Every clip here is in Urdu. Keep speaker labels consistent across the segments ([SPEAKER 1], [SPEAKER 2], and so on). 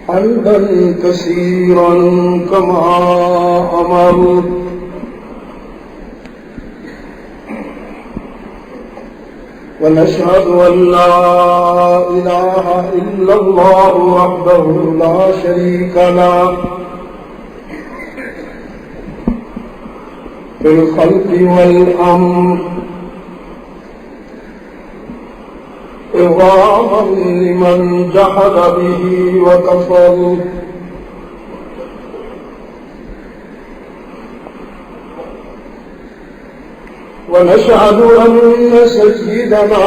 [SPEAKER 1] حمدا كثيرا كما أمر ونشهد أن لا إله إلا الله وحده لا شريك له في الخلق والأمر إغاظا لمن جحد به وكفر ونشهد أن سيدنا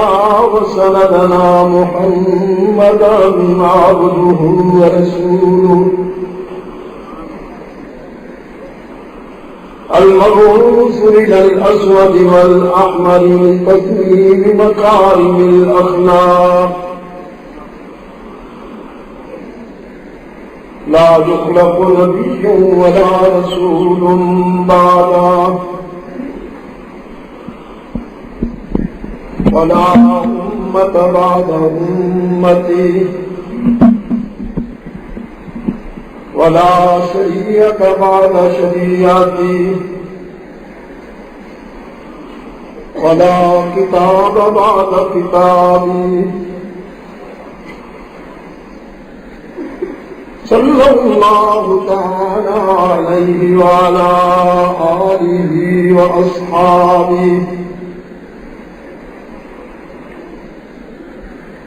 [SPEAKER 1] وسندنا محمدا عبده ورسوله المبعوث إلى الأسود والأحمر لتتميم مكارم الأخلاق لا يخلق نبي ولا رسول بعده ولا أمة بعد أمتي ولا شريعة بعد شريعتي ولا كتاب بعد كتابي صلى الله تعالى عليه وعلى آله وأصحابه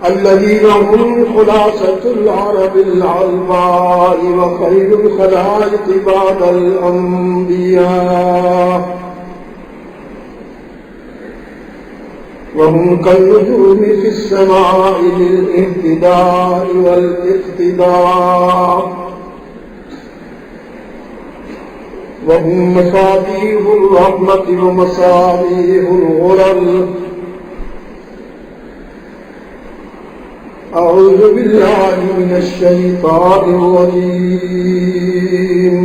[SPEAKER 1] الذين هم خلاصة العرب العلماء وخير الخلائق بعد الأنبياء وهم كالنجوم في السماء للاهتداء والاقتداء وهم مصابيح الرحمة ومصابيح الغرر أعوذ بالله من الشيطان الرجيم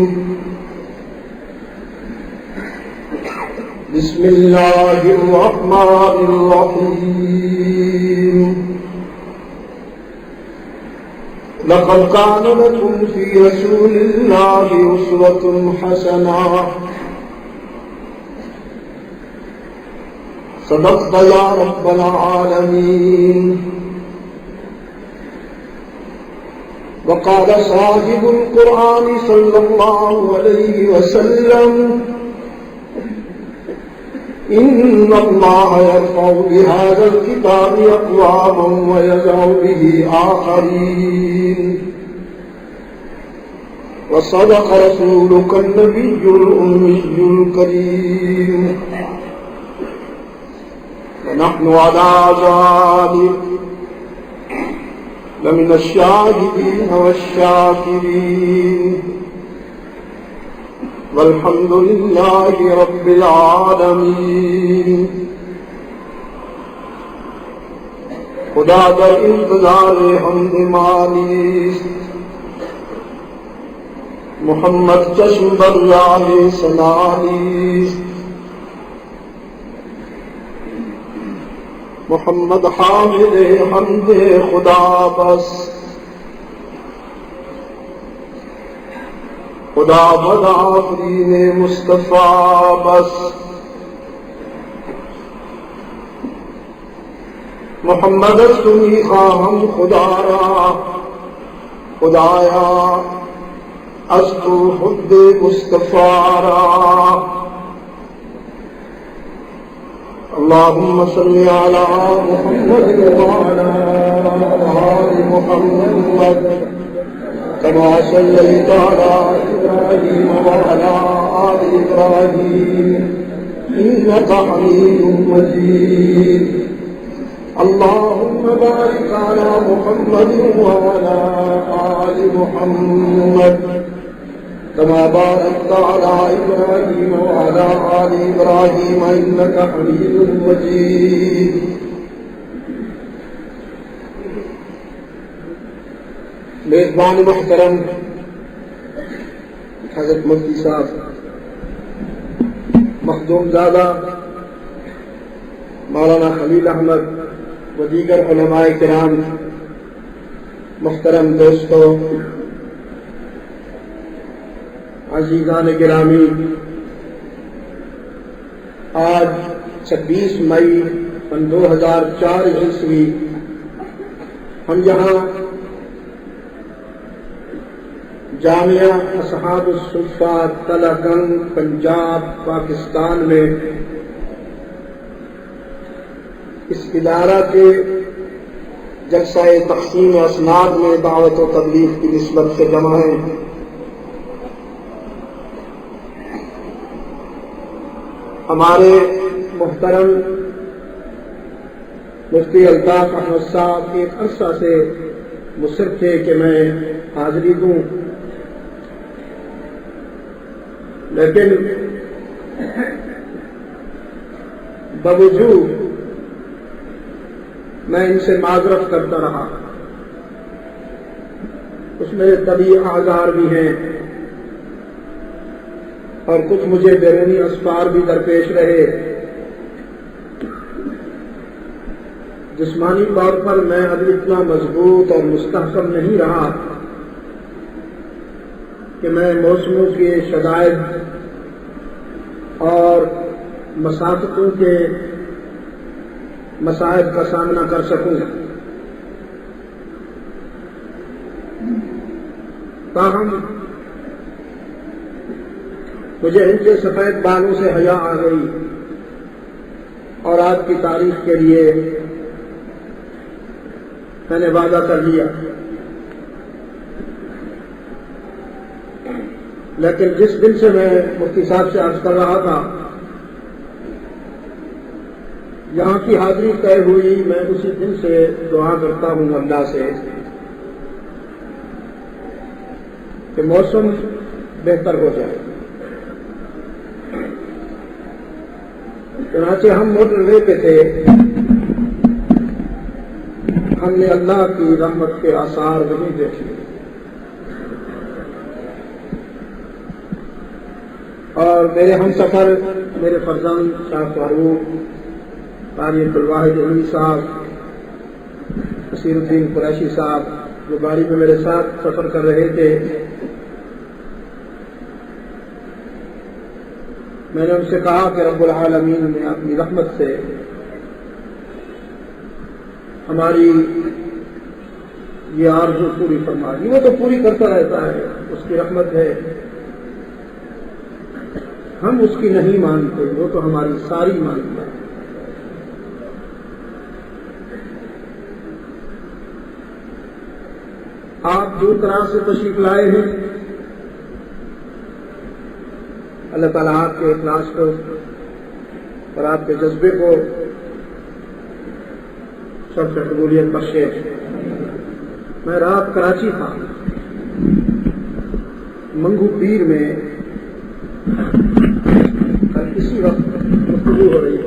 [SPEAKER 1] بسم الله الرحمن الرحيم لقد كان لكم في رسول الله أسوة حسنة صدقت يا رب العالمين وقال صاحب القرآن صلى الله عليه وسلم إن الله يرفع بهذا الكتاب أقواما ويضع به آخرين وصدق رسولك النبي الأمي الكريم ونحن على ذلك لمن الشاهدين والشاكرين والحمد لله رب العالمين. خدا در انتظار حمد مانی محمد چشم بریان سنانی محمد حامد حمد خدا بس خدا بد آفرین مصطفیٰ بس محمد استمی خواہم خدا را خدایا استو خود مصطفیٰ را. اللهم صل على محمد وعلى آل محمد كما صليت على إبراهيم وعلى آل إبراهيم إنك حميد مجيد. اللهم بارك على محمد وعلى آل محمد كما باركت على إبراهيم وعلى آل إبراهيم إنك حميد مجيد. میزبان محترم حضرت مفتی صاحب مخدوم زادہ مولانا خلیل احمد و دیگر علماء کرام، محترم دوستو، عزیزان گرامی، آج 26 مئی 2004 عیسوی ہم یہاں جامعہ اصحاب الصفہ تلہ گنگ پنجاب پاکستان میں اس ادارہ کے جلسہ تقسیم اسناد میں دعوت و تبلیغ کی نسبت سے جمع ہیں۔ ہمارے محترم مفتی الطاف احمد صاحب ایک عرصہ سے مصر تھے کہ میں حاضری دوں، لیکن باوجود میں ان سے معذرت کرتا رہا۔ اس میں طبی اعذار بھی ہیں اور کچھ مجھے بیرونی اسباب بھی درپیش رہے۔ جسمانی طور پر میں اب اتنا مضبوط اور مستحکم نہیں رہا کہ میں موسموں کے شدائد اور مسافتوں کے مسائل کا سامنا کر سکوں۔ تاہم مجھے ان کے سفید بالوں سے حیا آ گئی اور آپ کی تعریف کے لیے میں نے وعدہ کر لیا، لیکن جس دن سے میں مفتی صاحب سے عرض کر رہا تھا یہاں کی حاضری طے ہوئی، میں اسی دن سے دعا کرتا ہوں اللہ سے کہ موسم بہتر ہو جائے۔ چنانچہ ہم موٹر وے پہ تھے، ہم نے اللہ کی رحمت کے آثار نہیں دیکھے اور میرے ہم سفر میرے فرزند شاہ فاروق قاری عبدالواحد علی صاحب، نصیر الدین قریشی صاحب جو گاڑی میں میرے ساتھ سفر کر رہے تھے، میں نے ان سے کہا کہ رب العالمین نے اپنی رحمت سے ہماری یہ آرزو پوری فرما دی۔ وہ تو پوری کرتا رہتا ہے، اس کی رحمت ہے، ہم اس کی نہیں مانتے، وہ تو ہماری ساری مانتا ہے۔ آپ دور دراز سے تشریف لائے ہیں، اللہ تعالیٰ آپ کے اخلاص کو اور آپ کے جذبے کو سب سے قبولیت بخشے۔ میں رات کراچی تھا، منگو پیر میں اسی وقت گفتگو ہو رہی ہے۔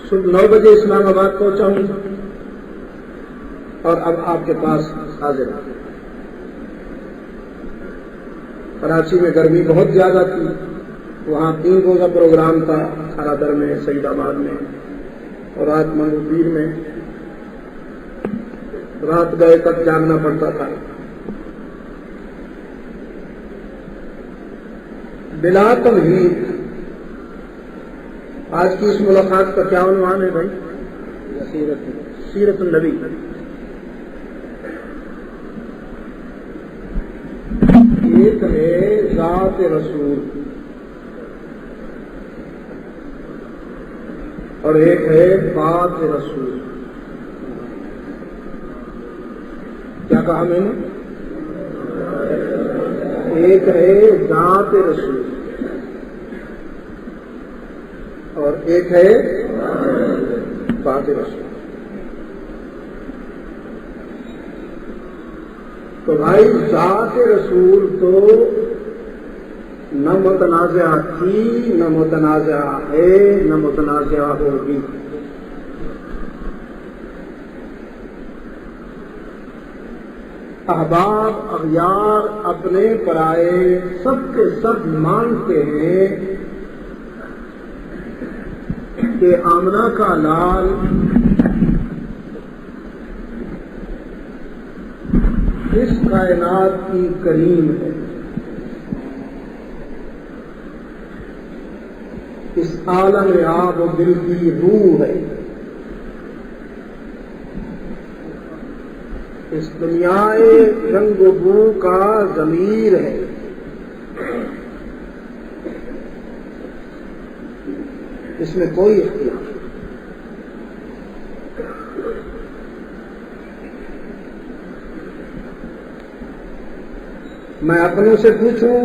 [SPEAKER 1] صبح 9 بجے اسلام آباد پہنچا ہوں اور اب آپ کے پاس حاضر ہوں۔ کراچی میں گرمی بہت زیادہ تھی، وہاں 3 روزہ پروگرام تھا، خرادر میں، سعید آباد میں اور رات منگو پیر میں۔ رات گئے تک جاگنا پڑتا تھا۔ بلا تمہید آج کی اس ملاقات کا کیا عنوان ہے بھائی؟ سیرت النبی۔ ایک ہے ذات رسول اور ایک ہے بات رسول۔ کیا کہا میں نے؟ ایک ہے ذات رسول اور ایک ہے بات رسول۔ تو بھائی ذات رسول تو نہ متنازع تھی، نہ متنازع ہے، نہ متنازع ہوگی۔ احباب اغیار اپنے پرائے سب کے سب مانتے ہیں کہ آمنہ کا لال اس کائنات کی کریم ہے، اس عالم آب و دل کی روح ہے، اس دنیا رنگ و بو کا ضمیر ہے، اس میں کوئی اختیار نہیں۔ میں اپنوں سے پوچھوں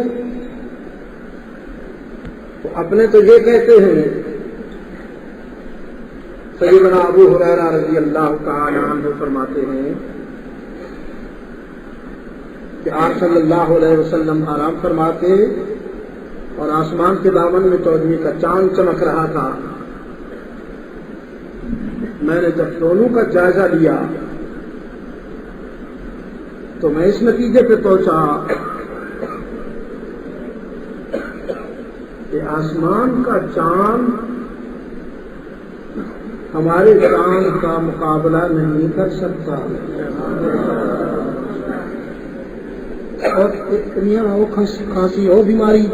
[SPEAKER 1] تو اپنے تو یہ کہتے ہیں، سیدنا ابو ہریرہ رضی اللہ تعالی عنہ فرماتے ہیں کہ آپ صلی اللہ علیہ وسلم آرام فرماتے اور آسمان کے دامن میں چودھویں کا چاند چمک رہا تھا۔ میں نے جب دونوں کا جائزہ لیا تو میں اس نتیجے پہ پہنچا کہ آسمان کا چاند ہمارے چاند کا مقابلہ نہیں کر سکتا، اور دنیا ہو کھانسی ہو بیماری،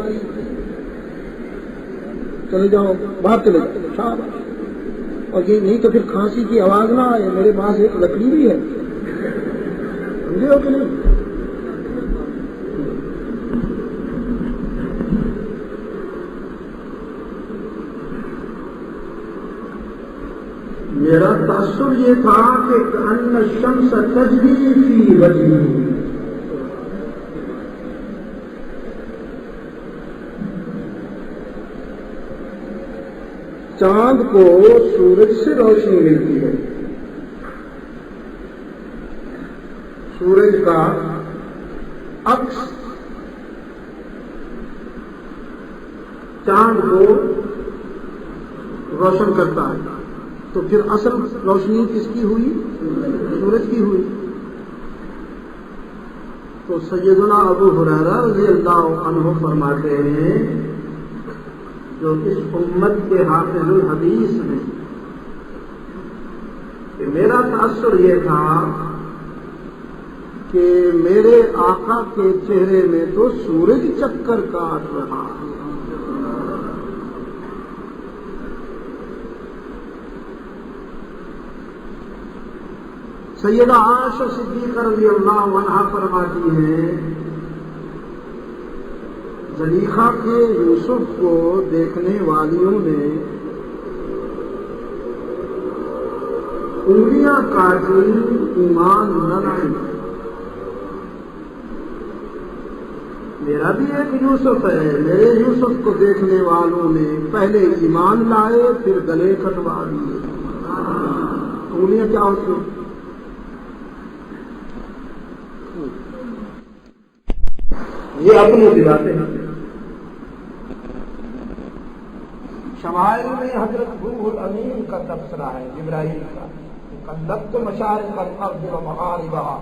[SPEAKER 1] چلے جاؤ باہر چلے جاؤ شاباش، اور یہ نہیں تو پھر کھانسی کی آواز نہ آئے، میرے پاس ایک لکڑی بھی ہے، سمجھے ہو کہ نہیں؟ میرا تاثر یہ تھا کہ ان الشمس تجری فی وجہی، چاند کو سورج سے روشنی ملتی ہے، سورج کا عکس چاند کو روشن کرتا ہے، تو پھر اصل روشنی کس کی ہوئی؟ سورج کی ہوئی۔ تو سیدنا ابو ہریرہ رضی اللہ عنہ فرماتے ہیں، جو اس امت کے حافظ الحدیث ہیں، کہ میرا تاثر یہ تھا کہ میرے آقا کے چہرے میں تو سورج چکر کاٹ رہا۔ سیدہ عائشہ صدیقہ رضی اللہ عنہا فرماتی ہیں، زلیخا کے یوسف کو دیکھنے والیوں نے انگلیاں کاٹی، ایمان نہ لائے۔ میرا بھی ایک یوسف ہے، میرے یوسف کو دیکھنے والوں نے پہلے ایمان لائے پھر گلے کٹوا دیے۔ انگلیاں کیا ہوتی ہیں؟ یہ اپنی کی باتیں ہیں۔ شمائل میں حضرت روح الامین کا تبصرہ ہے، جبرائیل کا، قلبت مشارق الارض ومغاربها،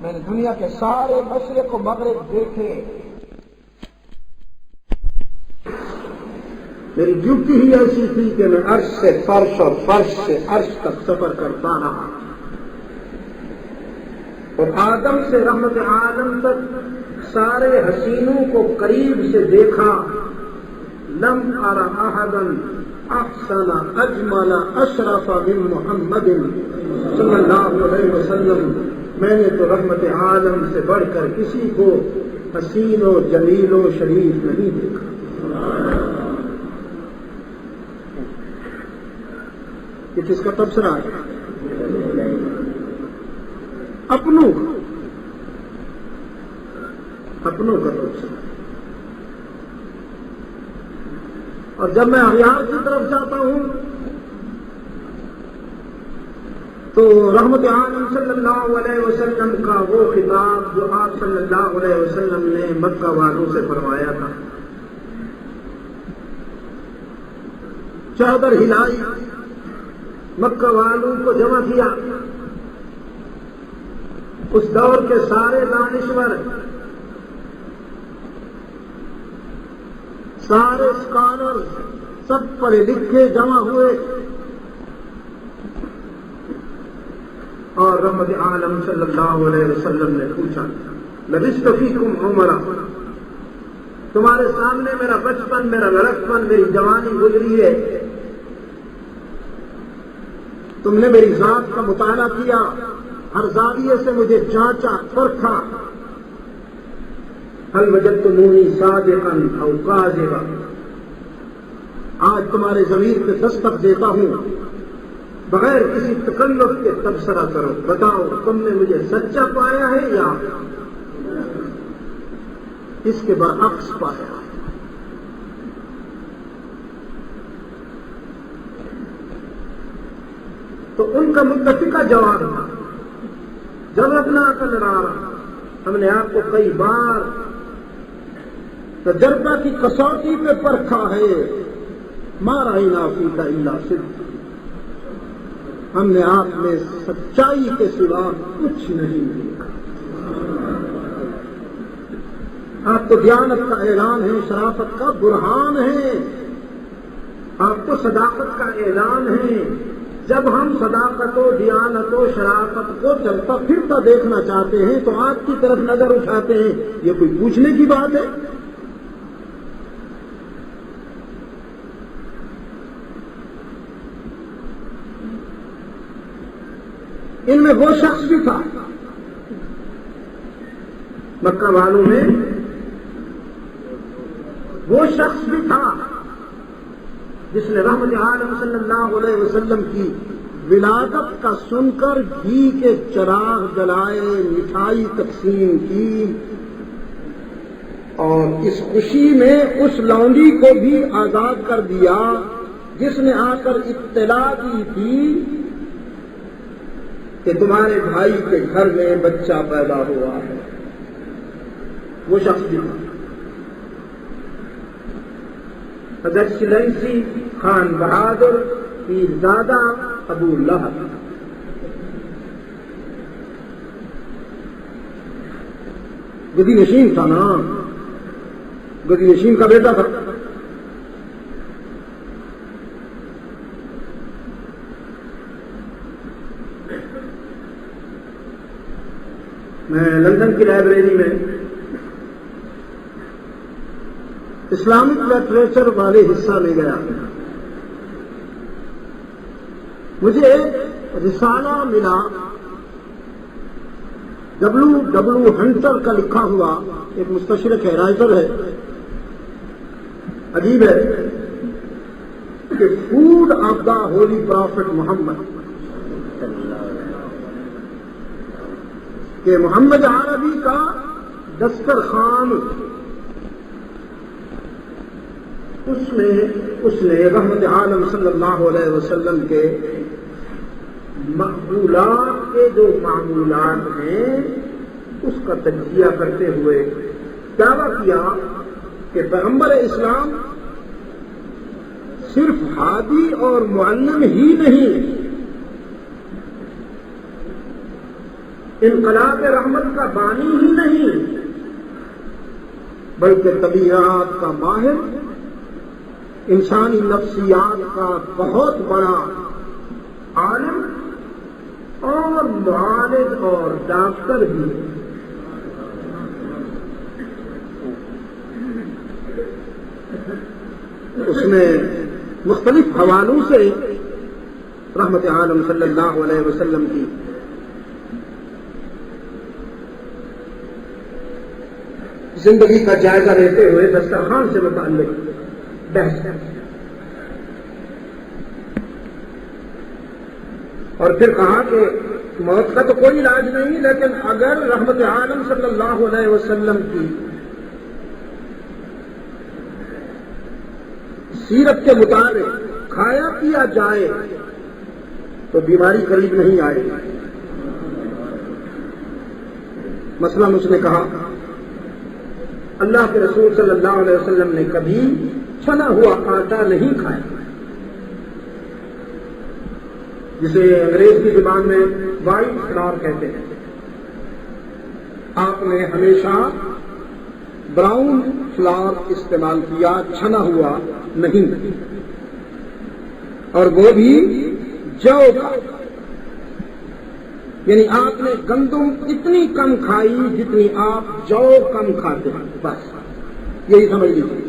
[SPEAKER 1] میں نے دنیا کے سارے مشرق و مغرب دیکھے، میری ڈیوٹی ہی ایسی تھی کہ میں عرش سے فرش اور فرش سے عرش تک سفر کرتا رہا، اور آدم سے رحمت عالم تک سارے حسینوں کو قریب سے دیکھا۔ لم ارى احدا احسن اجمل اشرف من محمد صلی اللہ علیہ وسلم، میں نے تو رحمت عالم سے بڑھ کر کسی کو حسین و جلیل و شریف نہیں دیکھا۔ یہ کس کا تبصرہ ہے؟ اپنوں کا تبصرہ۔ اور جب میں اغیار کی طرف جاتا ہوں تو رحمت عالم صلی اللہ علیہ وسلم کا وہ خطاب جو آپ صلی اللہ علیہ وسلم نے مکہ والوں سے فرمایا تھا، چادر ہلائی، مکہ والوں کو جمع کیا، اس دور کے سارے دانشور، سارے اسکالر، سب پڑھے لکھے جمع ہوئے، اور رحمت عالم صلی اللہ علیہ وسلم نے پوچھا لبثت فیکم عمرا، تمہارے سامنے میرا بچپن، میرا لڑکپن، میری جوانی گزری ہے، تم نے میری ذات کا مطالعہ کیا، ہر زاویے سے مجھے جانچا پرکھا، هل وجدتمونی صادقا او کاذبا، آج تمہارے ضمیر پہ دستک دیتا ہوں، بغیر کسی تکلف کے تبصرہ کرو، بتاؤ تم نے مجھے سچا پایا ہے یا اس کے برعکس پایا ہے؟ تو ان کا متفقہ جواب تھا، جب اپنا عقل لڑا رہا، ہم نے آپ کو کئی بار تجربہ کی کسوٹی پہ پرکھا ہے، ما رأینا فیک الا صدق، ہم نے آپ میں سچائی کے سوا کچھ نہیں دیکھا۔ آپ کو دیانت کا اعلان ہے، شرافت کا برہان ہے، آپ کو صداقت کا اعلان ہے، جب ہم صداقت و دیانت و شرافت کو چلتا پھرتا دیکھنا چاہتے ہیں تو آپ کی طرف نظر اٹھاتے ہیں، یہ کوئی پوچھنے کی بات ہے؟ ان میں وہ شخص بھی تھا مکہ والوں میں، وہ شخص بھی تھا جس نے رحمت عالم صلی اللہ علیہ وسلم کی ولادت کا سن کر گھی کے چراغ جلائے، مٹھائی تقسیم کی، اور اس خوشی میں اس لونڈی کو بھی آزاد کر دیا جس نے آ کر اطلاع دی تھی کہ تمہارے بھائی کے گھر میں بچہ پیدا ہوا ہے۔ وہ شخص بھی تھا حضرت سلیسی خان بہادر پیرزادہ ابو لہب، گدی نشین تھا نا، گدی نشین کا بیٹا تھا۔ میں لندن کی لائبریری میں اسلامک لٹریچر والے حصہ میں گیا، مجھے ایک رسالہ ملا W ہنٹر کا لکھا ہوا، ایک مستشرق ہے، رائٹر ہے، عجیب ہے کہ food of the holy prophet Muhammad, کہ محمد عربی کا دسترخوان، اس نے رحمت عالم صلی اللہ علیہ وسلم کے مقبولات کے جو معمولات ہیں اس کا تجزیہ کرتے ہوئے دعویٰ کیا کہ پیغمبر اسلام صرف ہادی اور معلم ہی نہیں، انقلاب رحمت کا بانی ہی نہیں، بلکہ طبیعت کا ماہر، انسانی نفسیات کا بہت بڑا عالم اور معالج اور ڈاکٹر بھی ہے۔ اس نے مختلف حوالوں سے رحمت عالم صلی اللہ علیہ وسلم کی زندگی کا جائزہ لیتے ہوئے دسترخوان سے متعلق بحث، اور پھر کہا کہ موت کا تو کوئی علاج نہیں، لیکن اگر رحمت عالم صلی اللہ علیہ وسلم کی سیرت کے مطابق کھایا پیا جائے تو بیماری قریب نہیں آئے گی۔ مثلاً اس نے کہا اللہ کے رسول صلی اللہ علیہ وسلم نے کبھی چھنا ہوا آٹا نہیں کھایا، جسے انگریز کی زبان میں وائٹ فلور کہتے ہیں۔ آپ نے ہمیشہ براؤن فلور استعمال کیا، چھنا ہوا نہیں، اور وہ بھی جو کا۔ یعنی آپ نے گندم اتنی کم کھائی جتنی آپ جو کم کھاتے ہیں، بس یہی سمجھ لیجیے۔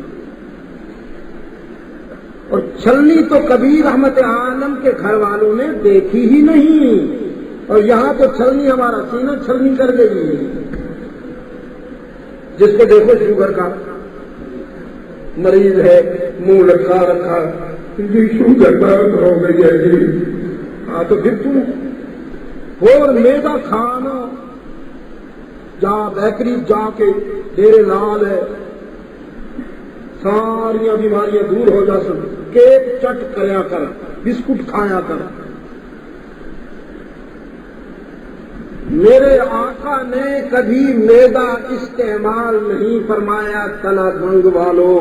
[SPEAKER 1] اور چھلنی تو کبھی رحمت عالم کے گھر والوں نے دیکھی ہی نہیں، اور یہاں تو چھلنی ہمارا سینہ چھلنی کر گئی۔ جس کو دیکھو شوگر کا مریض ہے، منہ لٹکا رکھا، جی شوگر بند ہو گئی ہے جی، ہاں تو پھر تم اور میدا کھانا، جا بیکری جا کے ڈیرے لال ہے، ساریاں بیماریاں دور ہو جا سن، کیک چٹ کریا کر، بسکٹ کھایا کر۔ میرے آقا نے کبھی میدا استعمال نہیں فرمایا۔ تنا گنگ والو،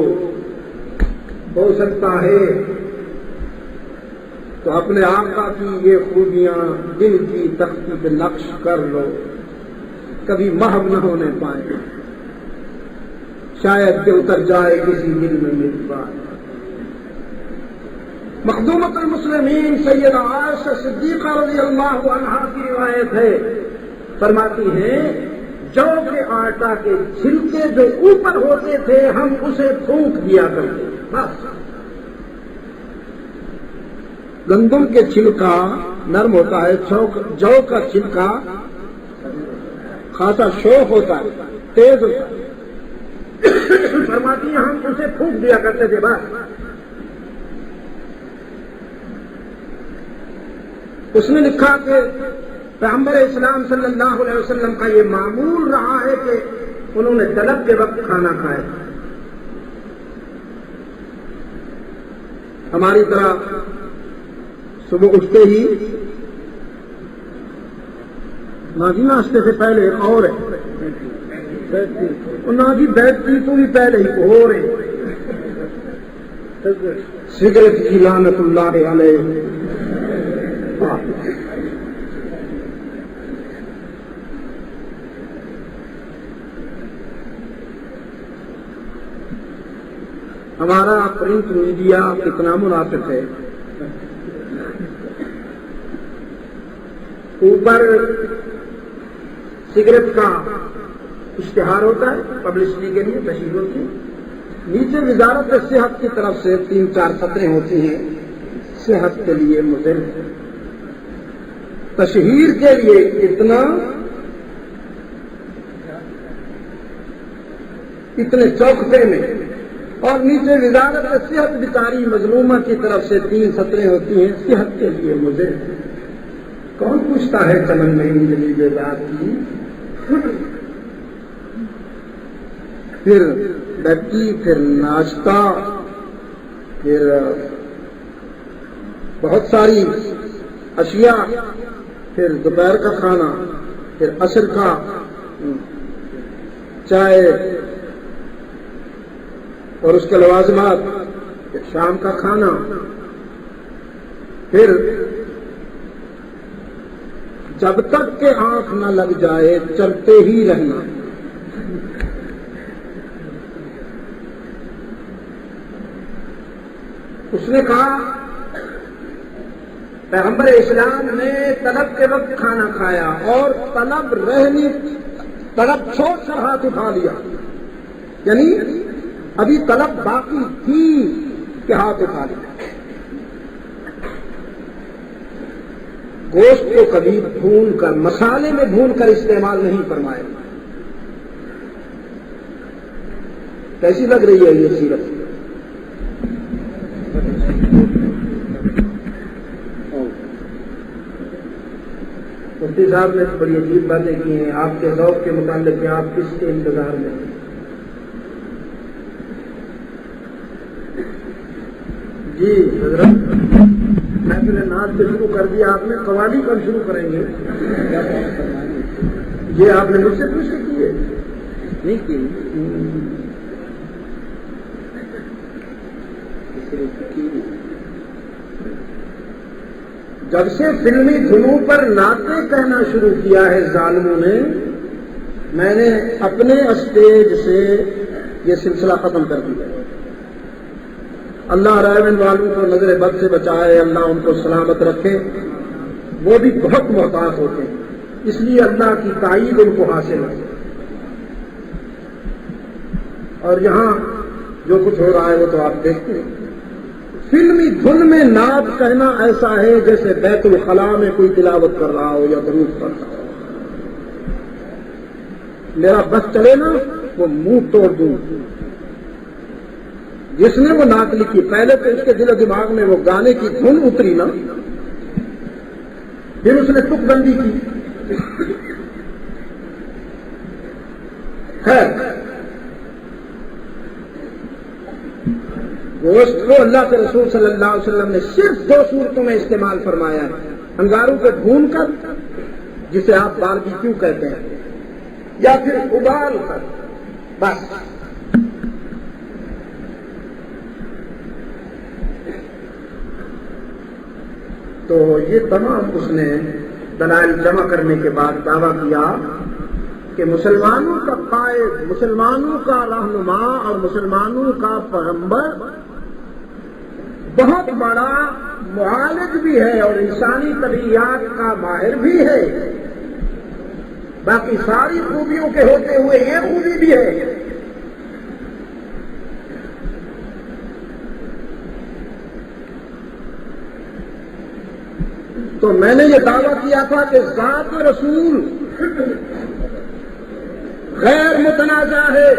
[SPEAKER 1] ہو سکتا ہے تو اپنے آقا کی یہ خوبیاں دل کی تختی پہ نقش کر لو، کبھی محو نہ ہونے پائے، شاید کہ اتر جائے کسی دل میں مل پائے۔ مخدومۃ المسلمین سیدہ عائشہ صدیقہ رضی اللہ عنہا کی روایت ہے، فرماتی ہیں جو کے آٹا کے چھلکے جو اوپر ہوتے تھے ہم اسے پھونک دیا کرتے، بس۔ گندم کے چھلکا نرم ہوتا ہے، جو کا چھلکا خاصا شوخ ہوتا ہے، تیز ہوتا ہے۔ فرماتی ہیں ہم اسے پھونک دیا کرتے تھے، بس۔ اس نے لکھا کہ پیغمبر اسلام صلی اللہ علیہ وسلم کا یہ معمول رہا ہے کہ انہوں نے طلب کے وقت کھانا کھایا۔ ہماری طرح صبح اٹھتے ہی ناجی ناشتے سے پہلے ایک اور ہے، ناجی بیٹھتی تو بھی پہلے ہی ہو رہے سگریٹ کی لعنت اللہ علیہ۔ ہمارا پرنٹ میڈیا کتنا منافق ہے، اوپر سگریٹ کا اشتہار ہوتا ہے پبلسٹی کے لیے، تشہیر ہوتی ہے، نیچے وزارت صحت کی طرف سے 3-4 سطریں ہوتی ہیں، صحت کے لیے مضر ہے، تشہیر کے لیے اتنے چوکھٹے میں، اور نیچے وزارت صحت بیچاری مظلومہ کی طرف سے 3 سطریں ہوتی ہیں، صحت کے لیے مضر ہے۔ کون پوچھتا ہے چمن میں انجلی بے بات کی؟ پھر بیٹی، پھر ناشتہ، پھر بہت ساری اشیاء، پھر دوپہر کا کھانا، پھر عصر کا چائے اور اس کے لوازمات، پھر شام کا کھانا، پھر جب تک کہ آنکھ نہ لگ جائے چلتے ہی رہنا۔ اس نے کہا پیغمبر اسلام نے طلب کے وقت کھانا کھایا اور طلب چھوڑ کر ہاتھ اٹھا لیا، یعنی ابھی طلب باقی تھی کہ ہاتھ اٹھا لیا۔ گوشت کو کبھی بھون کر، مسالے میں بھون کر استعمال نہیں فرمایا۔ کیسی لگ رہی ہے یہ سیرت؟ مفتی صاحب نے بڑی عجیب باتیں کی ہیں، آپ کے ذوق کے متعلق کہ آپ کس کے انتظار میں ہیں؟ جی حضرت، محفل ناز سے شروع کر دیا آپ نے، قوالی کب شروع کریں گے؟ یہ آپ نے مجھ سے پوچھ کے کی ہے؟ نہیں کی؟ جب سے فلمی دھنوں پر نعتیں کہنا شروع کیا ہے ظالموں نے، میں نے اپنے اسٹیج سے یہ سلسلہ ختم کر دیا۔ اللہ رائے والوں کو نظر بد سے بچائے، اللہ ان کو سلامت رکھے۔ وہ بھی بہت محتاط ہوتے ہیں، اس لیے اللہ کی تائید ان کو حاصل ہے. اور یہاں جو کچھ ہو رہا ہے وہ تو آپ دیکھتے ہیں. فلمی دھن میں نعت کہنا ایسا ہے جیسے بیت الخلا میں کوئی تلاوت کر رہا ہو یا درود پڑھ رہا ہو. میرا بس چلے نا وہ منہ توڑ دوں. جس نے وہ نعت لکھی پہلے تو اس کے دل و دماغ میں وہ گانے کی دھن اتری نا، پھر اس نے تک بندی کی. خیر، گوشت کو اللہ کے رسول صلی اللہ علیہ وسلم نے صرف 2 صورتوں میں استعمال فرمایا ہے. انگاروں کو بھون کر، جسے آپ باربیکیو کہتے ہیں، یا پھر ابال کر، بس. تو یہ تمام اس نے دلائل جمع کرنے کے بعد دعویٰ کیا کہ مسلمانوں کا قائد، مسلمانوں کا رہنما اور مسلمانوں کا پیغمبر بہت بڑا معالج بھی ہے اور انسانی طبیعیات کا ماہر بھی ہے. باقی ساری خوبیوں کے ہوتے ہوئے یہ خوبی بھی ہے. تو میں نے یہ دعویٰ کیا تھا کہ ذات رسول غیر متنازع ہے.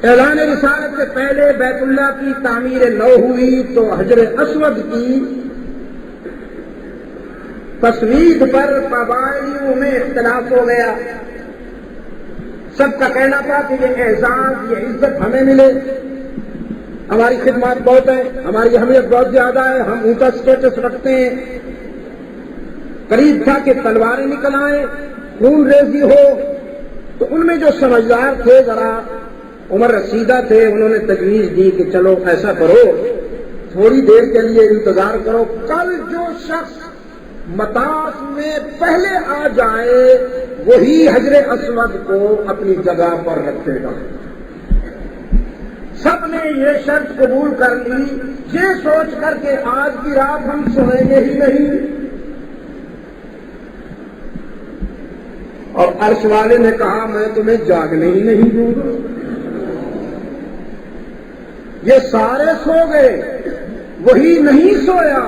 [SPEAKER 1] اعلان رسالت سے پہلے بیت اللہ کی تعمیر نو ہوئی تو حجر اسود کی تصویر پر قبائلیوں میں اختلاف ہو گیا. سب کا کہنا تھا کہ یہ اعزاز، یہ عزت ہمیں ملے، ہماری خدمات بہت ہیں، ہماری اہمیت بہت زیادہ ہے، ہم اونچا اسٹیٹس رکھتے ہیں. قریب تھا کہ تلواریں نکل آئیں، خون ریزی ہو. تو ان میں جو سمجھدار تھے، ذرا عمر رسیدہ تھے، انہوں نے تجویز دی کہ چلو ایسا کرو، تھوڑی دیر کے لیے انتظار کرو، کل جو شخص مطاف میں پہلے آ جائے وہی حجر اسود کو اپنی جگہ پر رکھے گا. سب نے یہ شرط قبول کر لی، یہ سوچ کر کہ آج کی رات ہم سوئیں گے ہی نہیں. اور عرش والے نے کہا میں تمہیں جاگنے ہی نہیں دوں گا. یہ سارے سو گئے، وہی نہیں سویا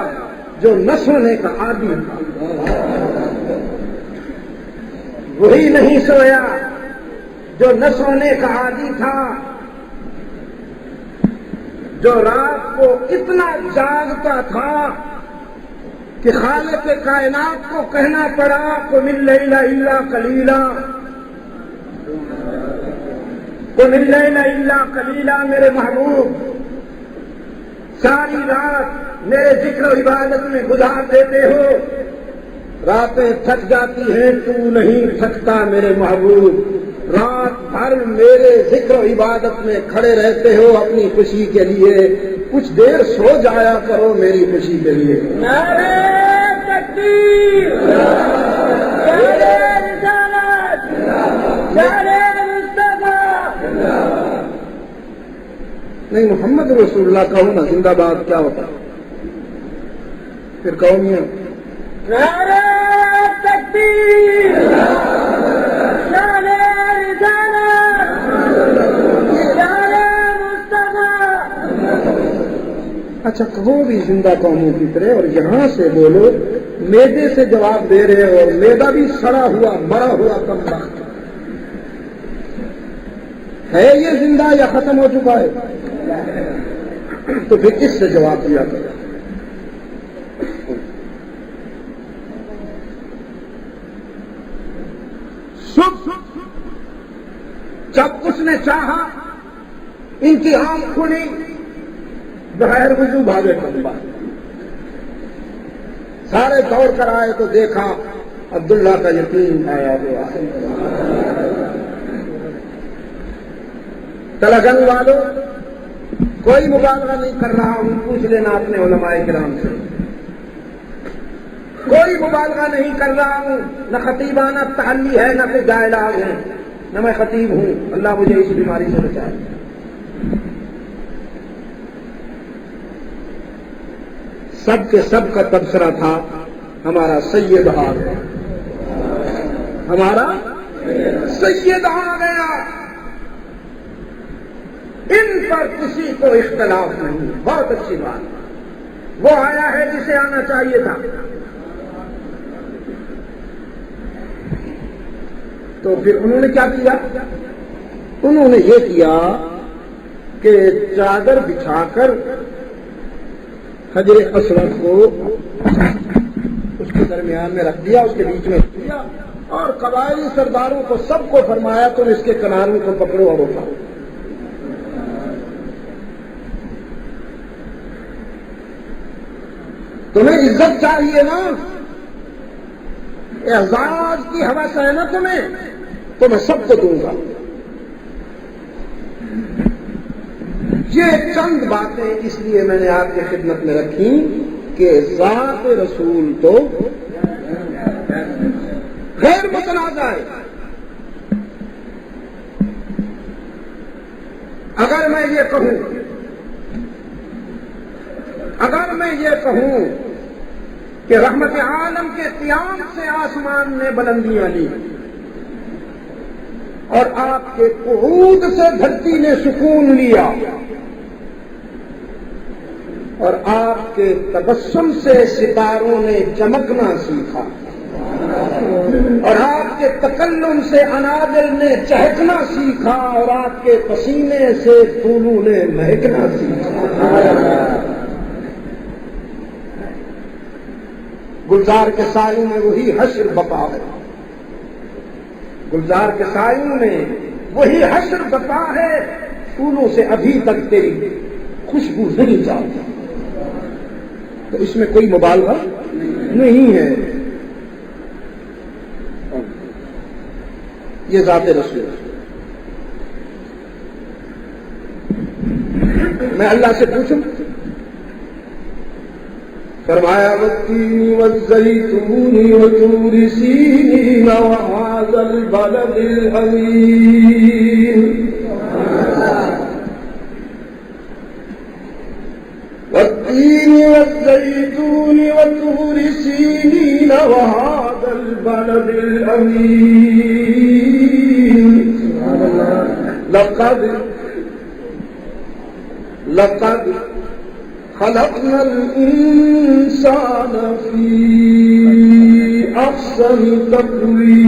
[SPEAKER 1] جو نہ سونے کا عادی تھا. وہی نہیں سویا جو نہ سونے کا عادی تھا، جو رات کو اتنا جاگتا تھا کہ خالق کائنات کو کہنا پڑا قم اللیل الا قلیلا، قم اللیل الا قلیلا. میرے محبوب ساری رات میرے ذکر و عبادت میں گزار دیتے ہو، راتیں تھک جاتی ہیں، تو نہیں تھکتا میرے محبوب. رات بھر میرے ذکر و عبادت میں کھڑے رہتے ہو اپنی خوشی کے لیے، کچھ دیر سو جایا کرو میری خوشی کے لیے. نعرہ تکبیر، نعرہ رسالت، نعرہ مصطفیٰ. نہیں، محمد رسول اللہ کہو نا، زندہ باد کیا ہوتا؟ پھر کہو میاں نعرہ تکبیر، نعرہ رسالت، نعرہ مصطفیٰ. اچھا کہو بھی زندہ قوموں کی طرح، اور یہاں سے بولو میدے سے جواب دے رہے ہو، اور میدا بھی سڑا ہوا مرا ہوا کم وقت ہے. یہ زندہ یا ختم ہو چکا ہے؟ تو پھر کس سے جواب دیا کرو؟ جب اس نے چاہا ان کی آنکھ کھلی، بغیر وضو بھاگے کمبا، سارے دوڑ کر آئے تو دیکھا عبداللہ کا یقین آیا ہوا. تلگن والوں کوئی مبالغہ نہیں کر رہا ہوں، پوچھ لینا اپنے علماء کرام سے. کوئی مبالغہ نہیں کر رہا ہوں، نہ خطیبانہ تعلی ہے، نہ کوئی علاج ہے، نہ میں خطیب ہوں. اللہ مجھے اس بیماری سے بچائے. سب کے سب کا تبصرہ تھا ہمارا سید آ گیا، ہمارا سید آ گیا، ان پر کسی کو اختلاف نہیں، بہت اچھی بات، وہ آیا ہے جسے آنا چاہیے تھا۔ تو پھر انہوں نے کیا کیا؟ انہوں نے یہ کیا کہ چادر بچھا کر حجر اسود کو اس کے درمیان میں رکھ دیا، اس کے بیچ میں رکھ دیا، اور قبائلی سرداروں کو سب کو فرمایا تم اس کے کناروں کو پکڑو اور اٹھاؤ۔ تمہیں عزت چاہیے نا، اعزاز کی ہوس ہے نا تمہیں، تو میں سب کو دوں گا۔ یہ چند باتیں اس لیے میں نے آپ کی خدمت میں رکھی کہ ذات رسول تو غیر متنازع ہے۔ اگر میں یہ کہوں کہ رحمت عالم کے قیام سے آسمان نے بلندیاں لی اور آپ کے قعود سے دھرتی نے سکون لیا اور آپ کے تبسم سے ستاروں نے چمکنا سیکھا اور آپ کے تکلم سے اناجل نے چہکنا سیکھا اور آپ کے پسینے سے پھولوں نے مہکنا سیکھا، گلزار کے سایوں میں وہی حشر بپا ہے، گلزار کے سایوں میں وہی حشر بپا ہے، پھولوں سے ابھی تک تیری خوشبو نہیں جاتی۔ تو اس میں کوئی مبالغہ نہیں ہے، یہ ذات رسول۔ میں اللہ سے پوچھوں، فرمایا والتین والزیتون وطور سینین وہذا البلد الامین، والتین والزیتون وطور سینین وہذا البلد الامین، لقد خلقنا الانسان فی احسن تقویم،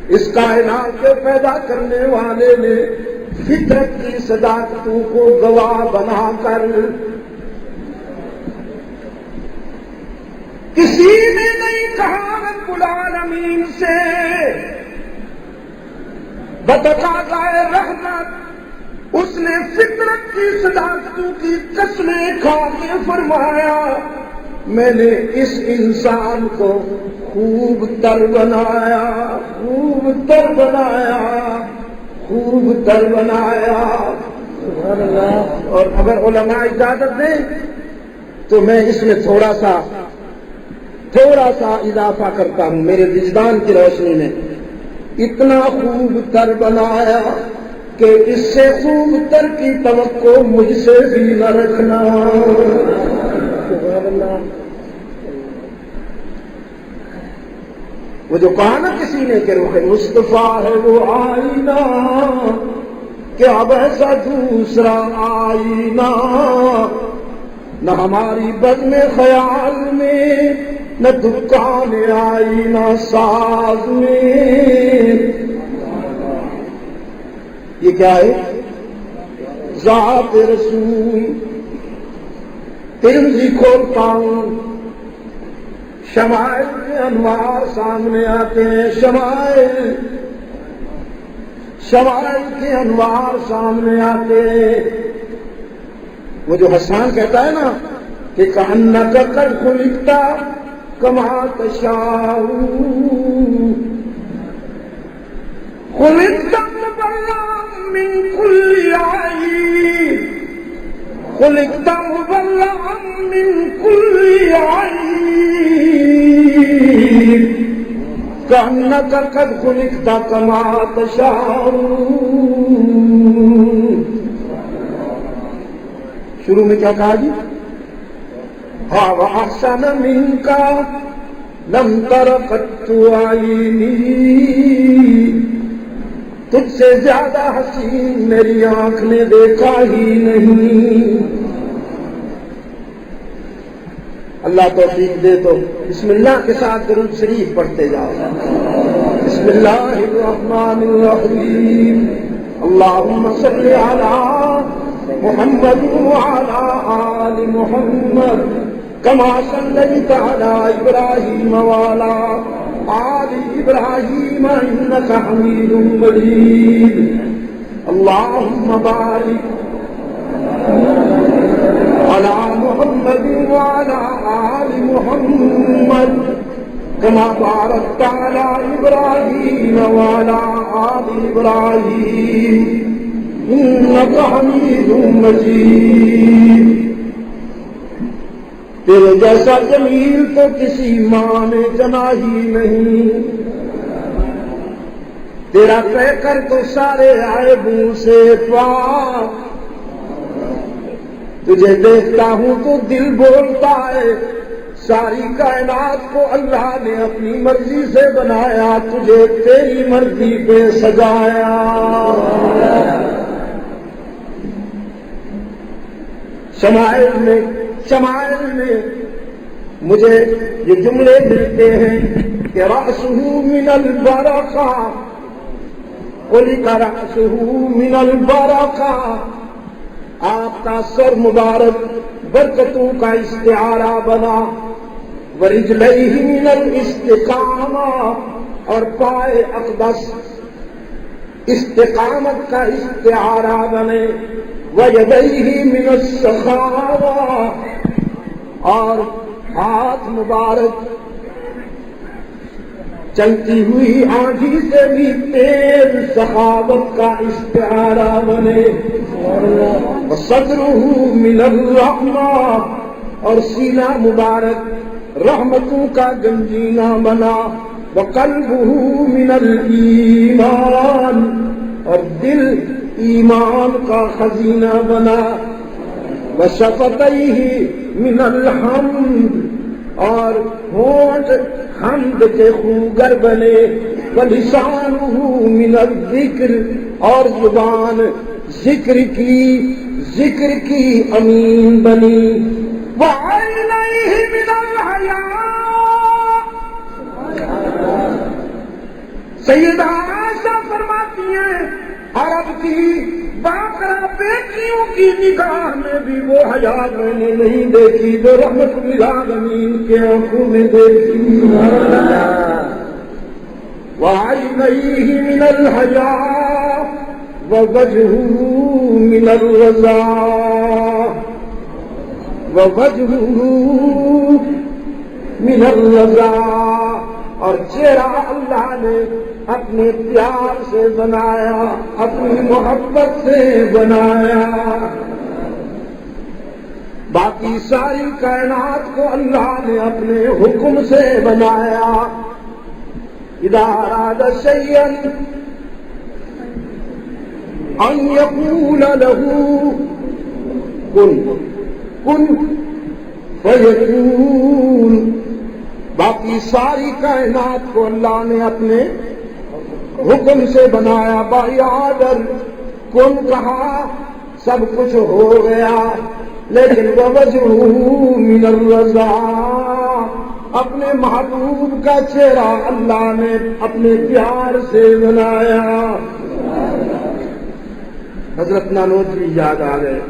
[SPEAKER 1] اس کائنات کو پیدا کرنے والے نے فطرت کی صداقتوں کو گواہ بنا کر کسی نے نہیں کہا رب العالمین سے بتقاضائے رحمت، اس نے فطرت کی صداقتوں کی قسمیں کھا کے فرمایا میں نے اس انسان کو خوب تر بنایا، خوب تر بنایا، خوب تر بنایا۔ اور اگر علماء اجازت دیں تو میں اس میں تھوڑا سا اضافہ کرتا ہوں، میرے وجدان کی روشنی میں اتنا خوب تر بنایا کہ اس سے خوب تر کی توقع مجھ سے بھی نہ رکھنا۔ وہ جو کہا نا کسی نے کہ روح مصطفیٰ ہے وہ آئینہ، کہ اب ایسا دوسرا آئینہ نہ ہماری بزم خیال میں، نہ دکان آئینہ ساز میں۔ یہ کیا ہے؟ ذات رسول۔ ترمذی کھولتا ہوں، شمائل کے انوار سامنے آتے ہیں، شمائل کے انوار سامنے آتے ہیں۔ وہ جو حسان کہتا ہے نا کہ کأنک قد خلقت کما تشاء، خلقت مبرأ من كل عیب، خلقت مبرأ من كل عیب، کأنک قد خلقت کما تشاء۔ شروع میں کیا کہا جی؟ ہاں وَأَحْسَنَ مِنْكَ لَمْ تَرَ قَطُّ عَيْنِي، تجھ سے زیادہ حسین میری آنکھ نے دیکھا ہی نہیں۔ اللہ توفیق دے تو بسم اللہ کے ساتھ درود شریف پڑھتے جاؤ۔ بسم اللہ الرحمن الرحیم، اللہم صل علی محمد وعلی آل محمد کما صلیت علی ابراہیم وعلی آل ابراہیم انک حمید مجید، اللہم بارک علی محمد وعلی آل محمد کما بارکت علی ابراہیم وعلی آل ابراہیم انک حمید مجید۔ تیرے جیسا جمیل تو کسی ماں نے جنا ہی نہیں، تیرا کہہ کر تو سارے عیبوں سے پاک، تجھے دیکھتا ہوں تو دل بولتا ہے، ساری کائنات کو اللہ نے اپنی مرضی سے بنایا، تجھے تیری مرضی پہ سجایا۔ شمائل میں مجھے یہ جملے ملتے ہیں کہ رأسہ من البرکہ، رأسہ من البرکہ، آپ کا سر مبارک برکتوں کا استعارہ بنا، ورجلہ من الاستقامہ، اور پائے اقدس استقامت کا استعارہ بنے، وَيَدَيْهِ مِنَ السَّخَاوَةِ، اور ہاتھ مبارک چلتی ہوئی آندھی سے بھی تیز سخاوت کا استعارہ بنے، وَصَدْرُهُ مِنَ الرَّحْمَةِ، اور سینہ مبارک رحمتوں کا گنجینہ بنا، وَقَلْبُهُ مِنَ الْإِيمَانِ، اور دل ایمان کا خزینہ بنا، وَشَفَتَيْهِ مِنَ الْحَمْدِ، اور ہونٹ حمد کے خوگر بنے، وَلِسَانُهُ مِنَ الذِّكْرِ، اور زبان ذکر کی امین بنی، وَعَيْنَيْهِ مِنَ الْحَيَاءِ۔ سیدہ عائشہ فرماتی ہیں عرب کی باقرہ بیٹیوں کی نگاہ میں بھی وہ حیا میں نے نہیں دیکھی جو رحمت للعالمین کے آنکھوں میں دیکھی۔ وَعَيْنَيْهِ مِنَ الْحَيَاءِ وَوَجْهُهُ مِنَ الرَّضَاءِ، وَوَجْهُهُ مِنَ الرَّضَاءِ، اور چہرہ اللہ نے اپنے پیار سے بنایا، اپنی محبت سے بنایا۔ باقی ساری کائنات کو اللہ نے اپنے حکم سے بنایا۔ اذا اراد شيئا ان يقول له كن فيكون، باقی ساری کائنات کو اللہ نے اپنے حکم سے بنایا۔ بائی آڈر کن کہا سب کچھ ہو گیا، لیکن وَوَجْهُهُ مِنَ الرَّضَاءِ، اپنے محبوب کا چہرہ اللہ نے اپنے پیار سے بنایا۔ حضرت نانوتوی یاد آ گئے،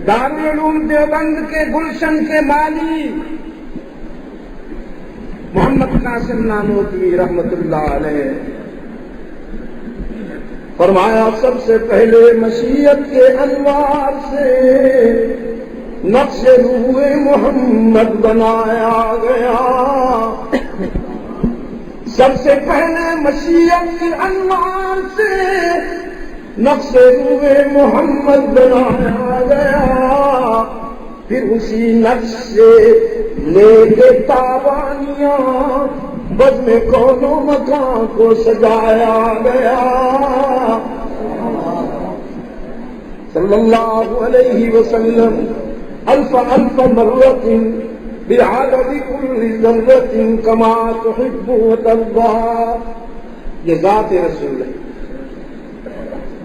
[SPEAKER 1] دارالعلوم دیوبند کے گلشن کے مالی محمد قاسم نانوتوی رحمت اللہ علیہ فرمایا، سب سے پہلے مشیت کے انوار سے نقش روح محمد بنایا گیا۔ سب سے پہلے مشیت کے انوار سے نقش روح محمد بنایا گیا، پھر اسی نقش سے لے کے تابانیاں بزم کون و مکان کو سجایا گیا۔ صلی اللہ علیہ وسلم الف الف مرۃ بعدد كل ذرۃ كما تحب وترضى. یہ ذات رسول ہے.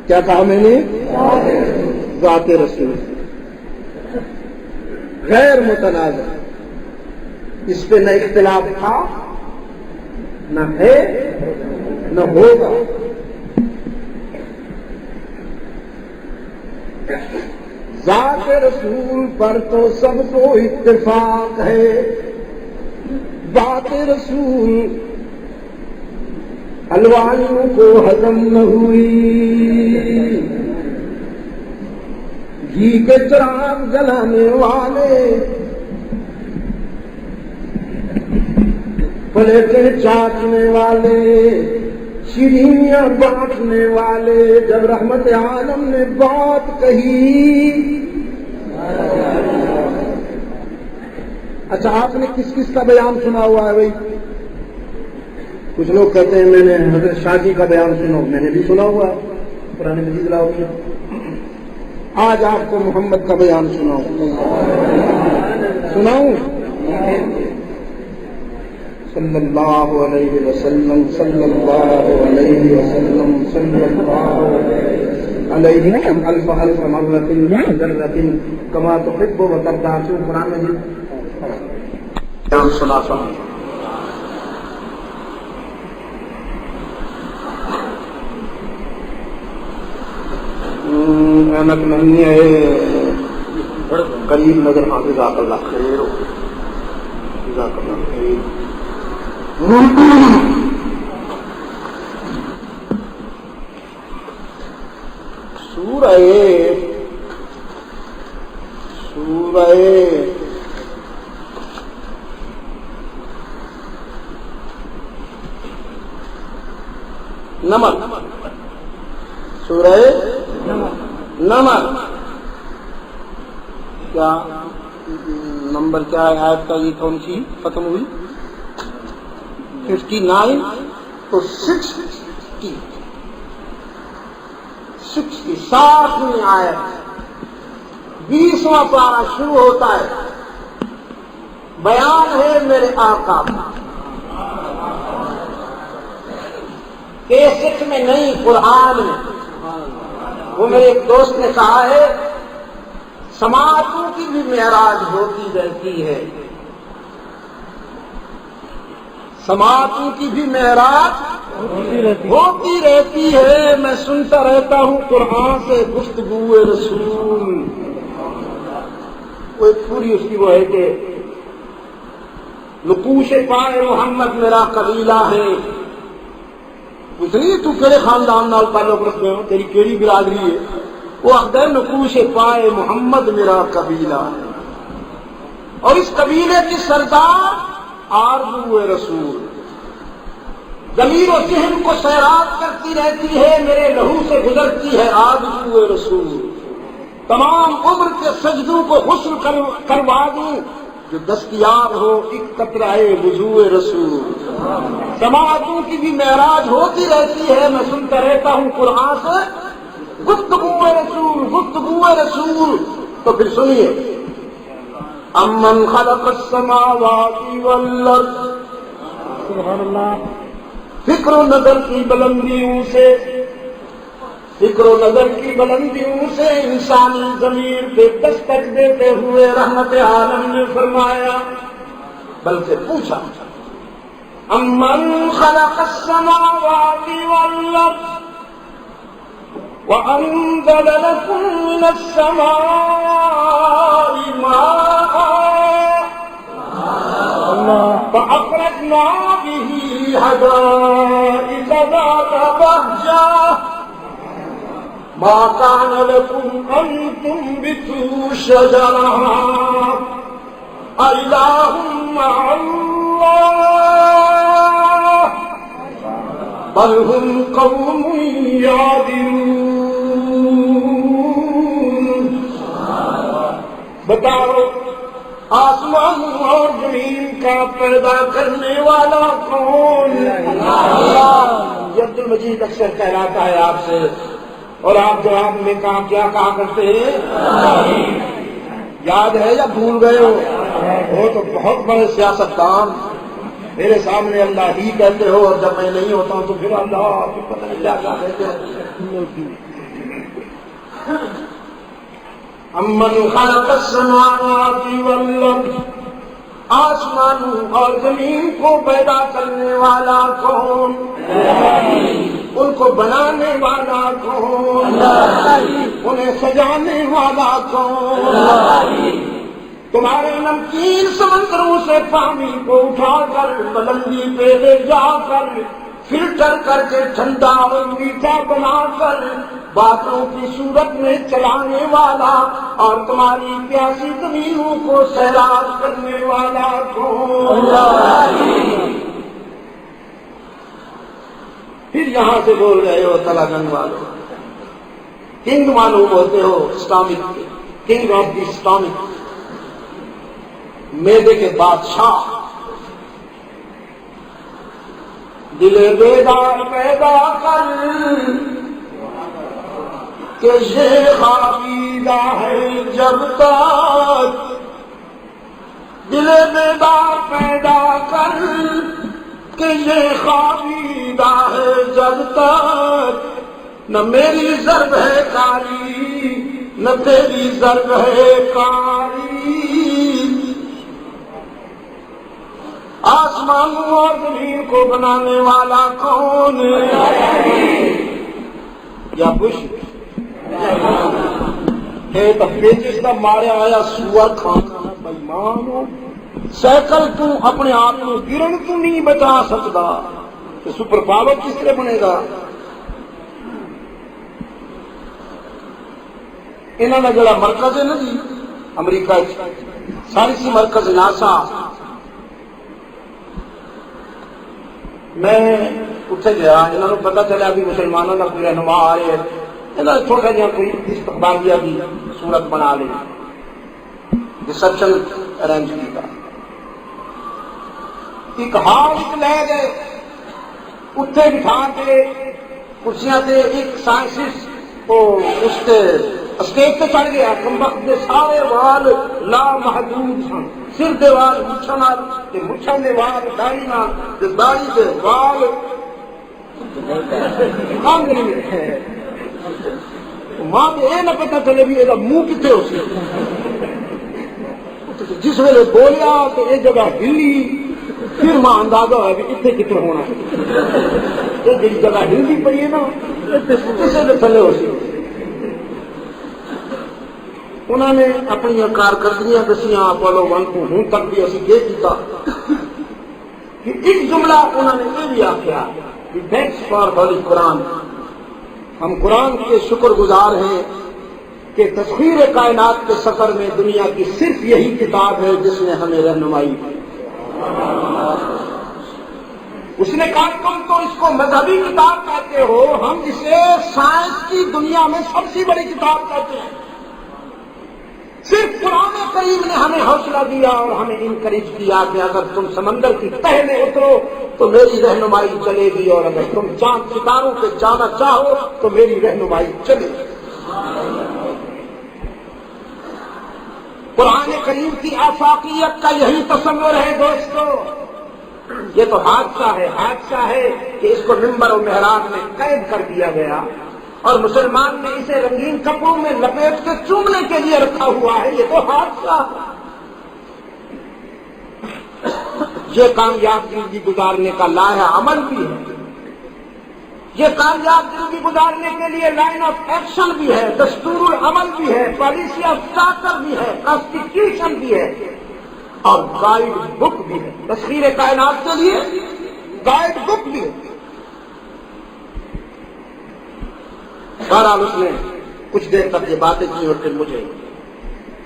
[SPEAKER 1] کیا کہا میں نے؟ ذات رسول غیر متنازع. اس پہ نہ اختلاف تھا، نہ ہے، نہ ہوگا. ذات رسول پر تو سب کو اتفاق ہے. بات رسول حلوائیوں کو ہضم نہ ہوئی. گھی کے چراغ جلانے والے، پلیٹیں چاٹنے والے، شیرینیاں بانٹنے والے، جب رحمت عالم نے بات کہی. اچھا، آپ نے کس کس کا بیان سنا ہوا ہے بھائی؟ کچھ لوگ کہتے ہیں میں نے حضرت شاہ جی کا بیان سنا. میں نے بھی سنا ہوا ہے، قرآن مجید لاؤ. آج آپ کو محمد کا بیان سناؤں. صلی اللہ علیہ وسلم، صلی اللہ علیہ وسلم، صلی اللہ علیہ الف الف مرۃ ذرۃ کما تحب وترضى. قرآن مجید بیان سناتا ہوں. اینک نہیں ہے، قریب نظر. ہاں، جزاک اللہ خیر، جزاک اللہ خیر. سورہ نمل، سورہ نمل. کیا نمبر کیا ہے آیت کا؟ یہ کون سی ختم ہوئی؟ 59 تو 60 60 آیت. 20واں پارہ شروع ہوتا ہے. بیان ہے میرے آقا کا. کیسٹ میں نہیں، قرآن میں. وہ میرے ایک دوست نے کہا ہے سماعتوں کی بھی معراج ہوتی رہتی ہے. سماعتوں کی بھی معراج ہوتی رہتی ہے. میں سنتا رہتا ہوں قرآن سے گفتگو رسول. وہ ایک پوری اس کی وہ ہے کہ نقوش پائے محمد میرا قبیلہ ہے. کچھ نہیں، تو کیڑے خاندان نال تعلق رکھتے ہو، تیری کیڑی برادری ہے؟ وہ اخبار نقوش پائے محمد میرا قبیلہ ہے. اور اس قبیلے کی سردار آرزو رسول. ضمیر و ذہن کو سیراب کرتی رہتی ہے، میرے لہو سے گزرتی ہے آرزو رسول. تمام عمر کے سجدوں کو غسل کروا دوں جو دستیاب ہو ایک قطرہ وضو رسول. سماعتوں کی بھی معراج ہوتی رہتی ہے. میں سنتا رہتا ہوں قرآن سے گفتگو رسول، گفتگو رسول. تو پھر سنیے، امن خلق السماوات والارض. سبحان اللہ. فکر و نظر کی بلندیوں سے، فکر و نظر کی بلندیوں سے انسانی ضمیر پہ دستک دیتے ہوئے رحمت عالم نے فرمایا، بلکہ پوچھا، امن خلق السماوات والارض وانزل لكم من السماء ماء فاخرجنا به حدائق ذات بهجة ما كان لكم ان تنبتوا شجرها أإله مع الله بل هم قوم يعدلون. بتاؤ آسمان اور زمین کا پیدا کرنے والا کون؟ اللہ. عبد المجید اکثر کہلاتا ہے آپ سے اور آپ جواب میں کیا کہا کرتے ہیں؟ یاد ہے یا بھول گئے ہو؟ وہ تو بہت بڑے سیاستدان، میرے سامنے اللہ ہی کہتے ہو، اور جب میں نہیں ہوتا ہوں تو پھر اللہ پتہ نہیں کیا کہتے ہیں۔ امن خلق السماوات والارض، آسمانوں اور زمین کو پیدا کرنے والا کون؟ ان کو بنانے والا کون؟ انہیں سجانے والا کون؟ تمہارے نمکین سمندروں سے پانی کو اٹھا کر بلندی پہ لے جا کر فلٹر کر کے ٹھنڈا اور میٹھا بنا کر بادلوں کی صورت میں چلانے والا، اور تمہاری پیاسی زمینوں کو سیراب کرنے والا کون؟ پھر یہاں سے بول رہے ہو تلاگنگ والوں، کنگ معلوم ہوتے ہو، Islamic king of the Islamic, میدے کے بادشاہ، دل بیدار پیدا کر کہ یہ خوابیدہ ہے جب تک، دل بیدار پیدا کر کہ یہ خوابیدہ ہے جب تک، نہ میری ضرب ہے کاری نہ تیری ضرب ہے کاری، آسمانوں اور زمین کو بنانے والا کون ہے؟ یا بش ہے تو پیچس کا مارے آیا سور کھانا بےمان، سائیکل تو اپنے آپ کو گرن تو نہیں بچا سکتا، تو سپر پاور کس طرح بنے گا؟ انہوں نے جڑا مرکز ہے نا جی امریکہ سائنسی مرکز ناسا، میں اتنے گیا، انہوں نے پتا چلا بھی مسلمانوں کا کوئی رہنما آ رہے ہیں، انہوں نے چھوٹا جہاں کوئی استقبالیہ کی صورت بنا لی، ریسپشن ارینج کیا، ایک ہال لے گئے، اتنے بٹھا کے کرسیاں سے ایک سائنسسٹ اس کے اسٹیج پہ چڑھ گیا، کمبخت کے سارے وال لامحدود سن، سر دے وال مچھن تے مچھن دے وال داڑھی نال تے داڑھی دے وال ماں کو یہ نہ پتا چلے بھی یہ منہ کتنے ہو سی، جس ویلے بولیا تو یہ جگہ ہلی، پھر ماں اندازہ ہوا بھی اتنے کتنے ہونا یہ جی جگہ ہلدی پڑی ہے نا کسی نے تھلے ہو سی۔ انہوں نے اپنی کارکردگیاں دسیاں اپولو 1 کو ہوں تک بھی اسی یہ کیتا کہ ایک جملہ انہوں نے یہ بھی آخیا کہ تھینکس فار ہولی قرآن، ہم قرآن کے شکر گزار ہیں کہ تسخیر کائنات کے سفر میں دنیا کی صرف یہی کتاب ہے جس نے ہمیں رہنمائی دی۔ اس نے کہا تم تو اس کو مذہبی کتاب کہتے ہو، ہم اسے سائنس کی دنیا میں سب سے بڑی کتاب کہتے ہیں، صرف قرآن کریم نے ہمیں حوصلہ دیا اور ہمیں انکریج کیا کہ اگر تم سمندر کی تہ میں اترو تو میری رہنمائی چلے گی، اور اگر تم چاند ستاروں پہ جانا چاہو تو میری رہنمائی چلے گی۔ قرآن کریم کی آفاقیت کا یہی تصور ہے دوستو۔ یہ تو حادثہ ہے کہ اس کو منبر و محراب میں قید کر دیا گیا اور مسلمان نے اسے رنگین کپڑوں میں لپیٹ کے چومنے کے لیے رکھا ہوا ہے، یہ تو حادثہ۔ یہ کامیاب زندگی گزارنے کا لائحہ عمل بھی ہے، یہ کامیاب زندگی گزارنے کے لیے لائن آف ایکشن بھی ہے، دستور العمل بھی ہے، پالیسی آف چارٹر بھی ہے، کانسٹیٹیوشن بھی ہے، اور گائیڈ بک بھی ہے۔ تسخیر کائنات کے لیے گائیڈ بک بھی ہے۔ بہرحال اس نے کچھ دیر تک یہ باتیں کی اور پھر مجھے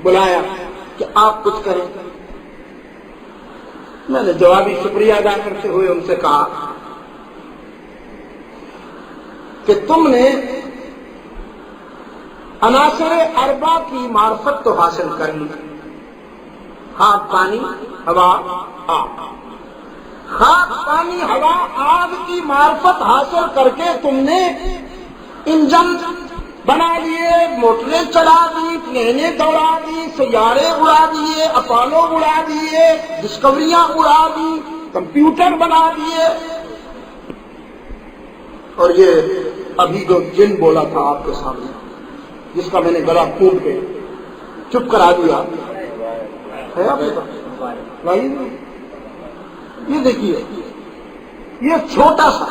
[SPEAKER 1] بلایا کہ آپ کچھ کریں۔ میں نے جوابی شکریہ ادا کرتے ہوئے ان سے کہا کہ تم نے عناصر اربع کی معرفت تو حاصل کر لی، خاک پانی ہوا آگ، خاک پانی ہوا آگ کی معرفت حاصل کر کے تم نے انجن بنا لیے، موٹریں چلا دی، پلینے دوڑا دی، سیارے اڑا دیے، اپولو اڑا دیے، ڈسکوریاں اڑا دی، کمپیوٹر بنا دیے. اور یہ ابھی جو جن بولا تھا آپ کے سامنے، جس کا میں نے گلا پھونک کے چپ کرا دیا ہے آپ کے پاس، یہ دیکھیے، یہ چھوٹا سا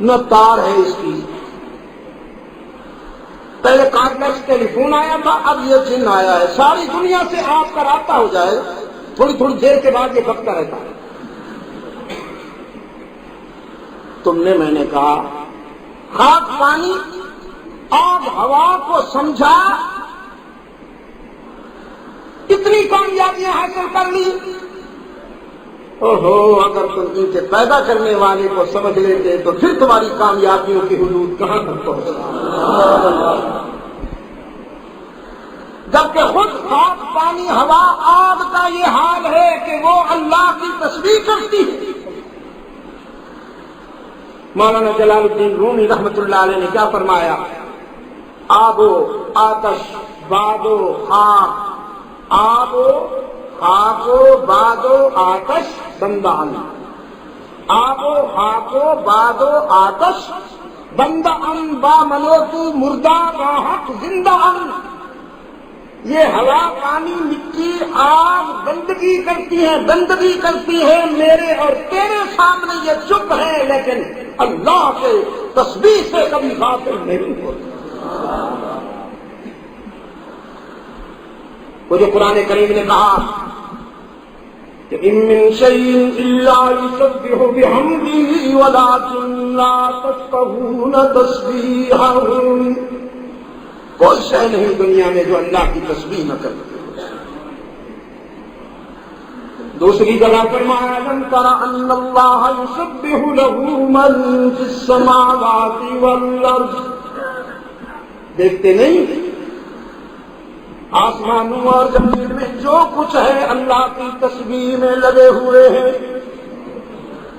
[SPEAKER 1] نہ تار ہے اس کی. پہلے کارڈلیس ٹیلی فون آیا تھا، اب یہ جن آیا ہے. ساری دنیا سے آپ کا رابطہ ہو جائے، تھوڑی تھوڑی دیر کے بعد یہ بکتا رہتا ہے. تم نے، میں نے کہا، خاک پانی آب ہوا کو سمجھا، اتنی کامیابیاں حاصل کر لی. اوہو، اگر تم ان کے پیدا کرنے والے کو سمجھ لیتے تو پھر تمہاری کامیابیوں کی حدود کہاں تک پہنچا. جبکہ خود خاک پانی ہوا آب کا یہ حال ہے کہ وہ اللہ کی تسبیح کرتی ہے. مولانا جلال الدین رومی رحمت اللہ علیہ نے کیا فرمایا؟ آب و آتش، باد و خاک، آب و خاک و باد و آتش بندہ ان. آب و خاک و باد و آتش بندہ ان، با منوتو مردہ راحت زندہ ان. یہ ہوا، پانی، مٹی، آگ بندگی کرتی ہے میرے اور تیرے سامنے یہ چپ ہے، لیکن اللہ کے تسبیح سے کبھی غافل نہیں ہوتی. وہ جو قرآن کریم نے کہا کہ ان من شیء الا یسبح بحمدہ ولکن لا تفقہون تسبیحہم، کوئی شے نہیں دنیا میں جو اللہ کی تسبیح نہ کرے. دوسری جگہ فرمایا الم تر ان اللہ یسبح له من فی السماوات والارض، دیکھتے نہیں آسمانوں اور زمین میں جو کچھ ہے اللہ کی تسبیح میں لگے ہوئے ہیں.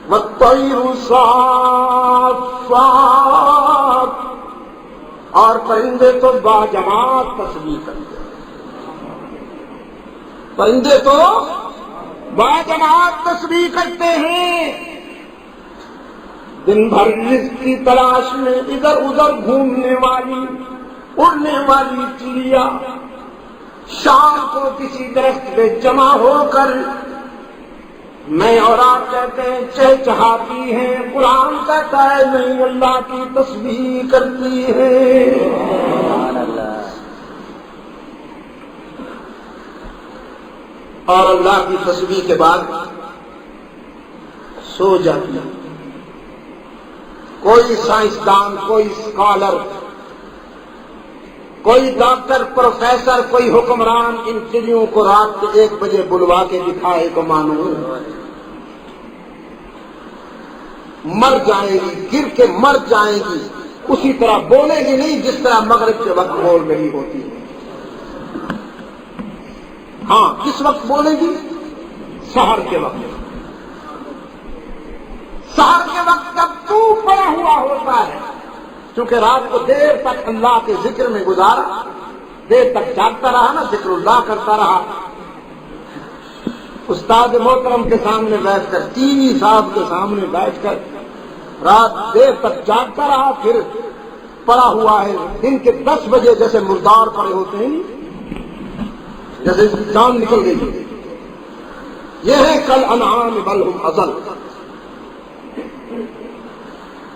[SPEAKER 1] والطیر صافات، اور پرندے تو باجماعت تسبیح کرتے ہیں. پرندے تو باجماعت تسبیح کرتے ہیں. دن بھر رزق کی تلاش میں ادھر ادھر گھومنے والی، اڑنے والی چڑیا شام کو کسی درخت پہ جمع ہو کر میں اور آپ کہتے ہیں چہچہاتی ہیں. قرآن کہتا ہے نہیں، اللہ کی تسبیح کرتی ہے. اور اللہ کی تسبیح کے بعد سو جاتی ہے. کوئی سائنسدان، کوئی اسکالر، کوئی ڈاکٹر، پروفیسر، کوئی حکمران ان چڑیوں کو رات کے 1 بجے بلوا کے دکھائے تو مانو مر جائے گی، گر کے مر جائے گی. اسی طرح بولے گی نہیں جس طرح مغرب کے وقت بول رہی ہوتی ہے. ہاں، کس وقت بولے گی؟ سحر کے وقت. سحر کے وقت جب تو پڑا ہوا ہوتا ہے، چونکہ رات کو دیر تک اللہ کے ذکر میں گزارا، دیر تک جاگتا رہا نا، ذکر اللہ کرتا رہا. استاد محترم کے سامنے بیٹھ کر، ٹی وی صاحب کے سامنے بیٹھ کر رات دیر تک جاگتا رہا، پھر پڑا ہوا ہے دن کے 10 بجے جیسے مردار پڑے ہوتے ہیں، جیسے جان نکل گئی. یہ ہے کل انعام بل ہم اضل.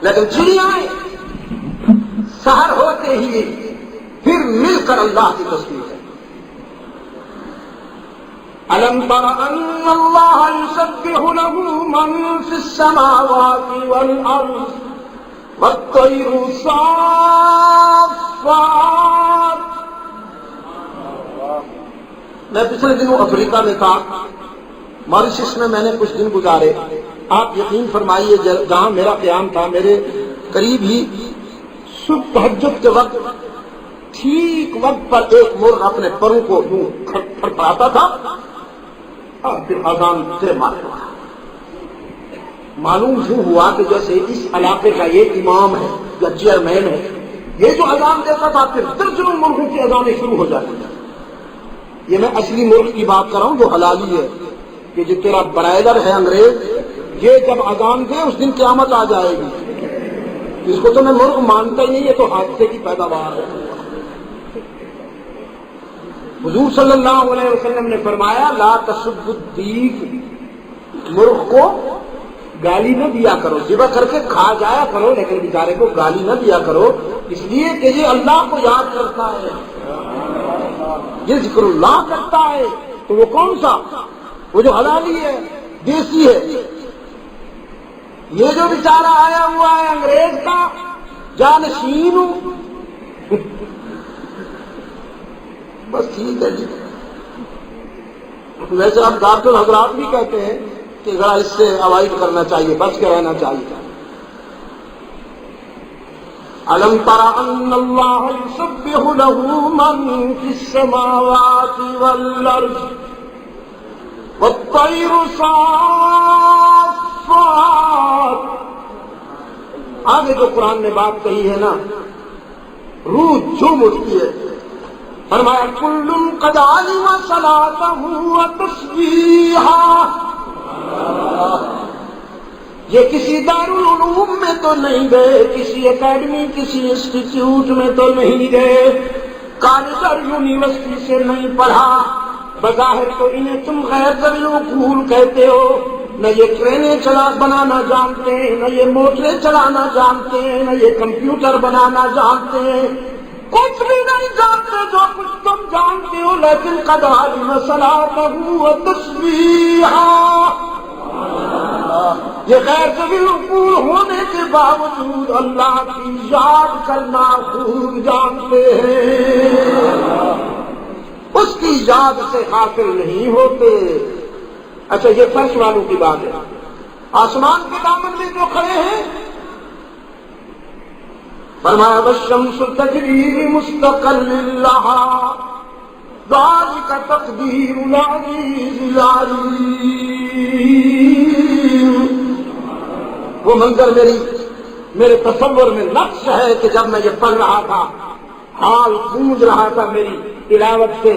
[SPEAKER 1] لیکن چڑیاں سحر ہوتے ہی پھر مل کر اللہ کی تسبیح ہے. الم تر ان اللہ یسبح له من فی السماوات والارض والطیر صافات. میں پچھلے دنوں افریقہ میں تھا، ماریشس میں میں نے کچھ دن گزارے. آپ یقین فرمائیے جہاں میرا قیام تھا میرے قریب ہی صبح تہجد کے وقت ٹھیک وقت پر ایک مرغ اپنے پروں کو یوں پھڑپڑاتا تھا اور پھر اذان پھر مارے گا. معلوم یوں ہوا کہ جیسے اس علاقے کا یہ امام ہے یا چیئرمین ہے یہ جو اذان دیتا تھا پھر درجنوں ملکوں کی اذانیں شروع ہو جاتی ہیں. یہ میں اصلی ملک کی بات کر رہا ہوں جو حلالی ہے، کہ جو تیرا برائڈر ہے انگریز، یہ جب اذان دے اس دن قیامت آ جائے گی. اس کو تو میں ملک مانتا ہی نہیں، یہ تو حادثے کی پیداوار ہے. حضور صلی اللہ علیہ وسلم نے فرمایا لا تسب الدیک، مرغ کو گالی نہ دیا کرو، ذبح کر کے کھا جایا کرو لیکن بیچارے کو گالی نہ دیا کرو، اس لیے کہ یہ اللہ کو یاد کرتا ہے، یہ ذکر اللہ کرتا ہے. تو وہ کون سا؟ وہ جو حلالی ہے، دیسی ہے. یہ جو بیچارہ آیا ہوا ہے انگریز کا جانشین ہوں، بس ٹھیک ہے جی. ویسے اب ڈاکٹر حضرات بھی کہتے ہیں کہ ذرا اس سے اوائڈ کرنا چاہیے، بچ کے رہنا چاہیے. أَلَمْ تَرَ أَنَّ اللَّهَ يُسَبِّحُ لَهُ مَن فِي السَّمَاوَاتِ وَالْأَرْضِ وَالطَّيْرُ صَافَّاتٍ. آگے جو قرآن نے بات کہی ہے نا، روح جھوم اٹھتی ہے. فرمایا كُلٌّ قَدْ عَلِمَ صَلَاتَهُ وَتَسْبِيحَهُ. یہ کسی دارالعلوم میں تو نہیں گئے، کسی اکیڈمی کسی انسٹیٹیوٹ میں تو نہیں گئے، کالج اور یونیورسٹی سے نہیں پڑھا. بظاہر تو انہیں تم غیر ذوی العقول کہتے ہو، نہ یہ ٹرینیں بنانا جانتے ہیں، نہ یہ موٹریں چلانا جانتے ہیں، نہ یہ کمپیوٹر بنانا جانتے ہیں، کچھ بھی نہیں جانتے جو کچھ تم جانتے ہو. لیکن قد علم صلاتہ وتسبیحہ، یہ غیر ذوی العقول ہونے کے باوجود اللہ کی یاد کرنا خوب جانتے ہیں، اس کی یاد سے غافل نہیں ہوتے. اچھا یہ فرش والوں کی بات ہے. آسمان کے دامن میں جو کھڑے ہیں، فرمایا والشمس تجری لمستقر لها ذلك تقدیر العزیز العلیم. وہ منظر میرے تصور میں نقش ہے کہ جب میں یہ پڑھ رہا تھا، حال گونج رہا تھا میری تلاوت سے،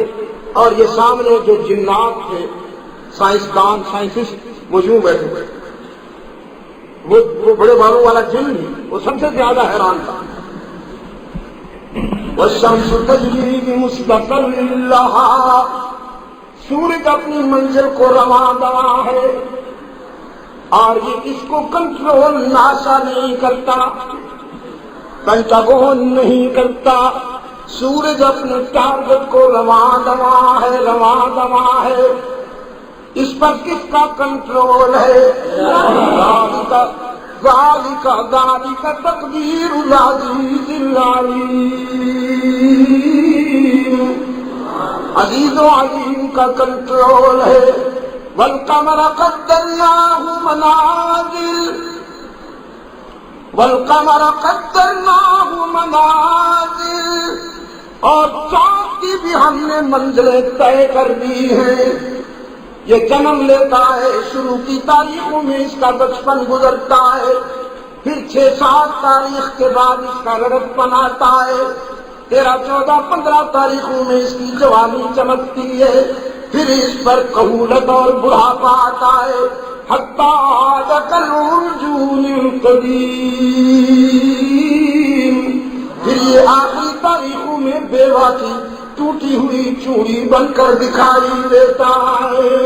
[SPEAKER 1] اور یہ سامنے جو جنات تھے، سائنسدان سائنسسٹ، وہ یوں بیٹھے ہوئے. وہ بڑے بالوں والا جن وہ سب سے زیادہ حیران تھا. والشمس تجری لمستقر لها، سورج اپنی منزل کو رواں دواں ہے، اور یہ اس کو کنٹرول ناسا نہیں کرتا، پینٹاگون نہیں کرتا. سورج اپنے ٹارگٹ کو رواں دواں ہے. اس پر کس کا کنٹرول ہے؟ ذالک تقدیر العزیز العلیم. عزیز و علیم کا کنٹرول ہے. والقمر قدرناہ منازل، اور چاند کی بھی ہم نے منزلیں طے کر دی ہیں. یہ جنم لیتا ہے، شروع کی تاریخوں میں اس کا بچپن گزرتا ہے، پھر 6-7 تاریخ کے بعد اس کا لڑکپن آتا ہے، 13, 14, 15 تاریخوں میں اس کی جوانی چمکتی ہے، پھر اس پر کہولت اور بڑھاپا آتا ہے، حتی عاد کالعرجون القدیم. پھر یہ آخری تاریخوں میں بیوہ کی ٹوٹی ہوئی چوڑی بن کر دکھائی دیتا ہے.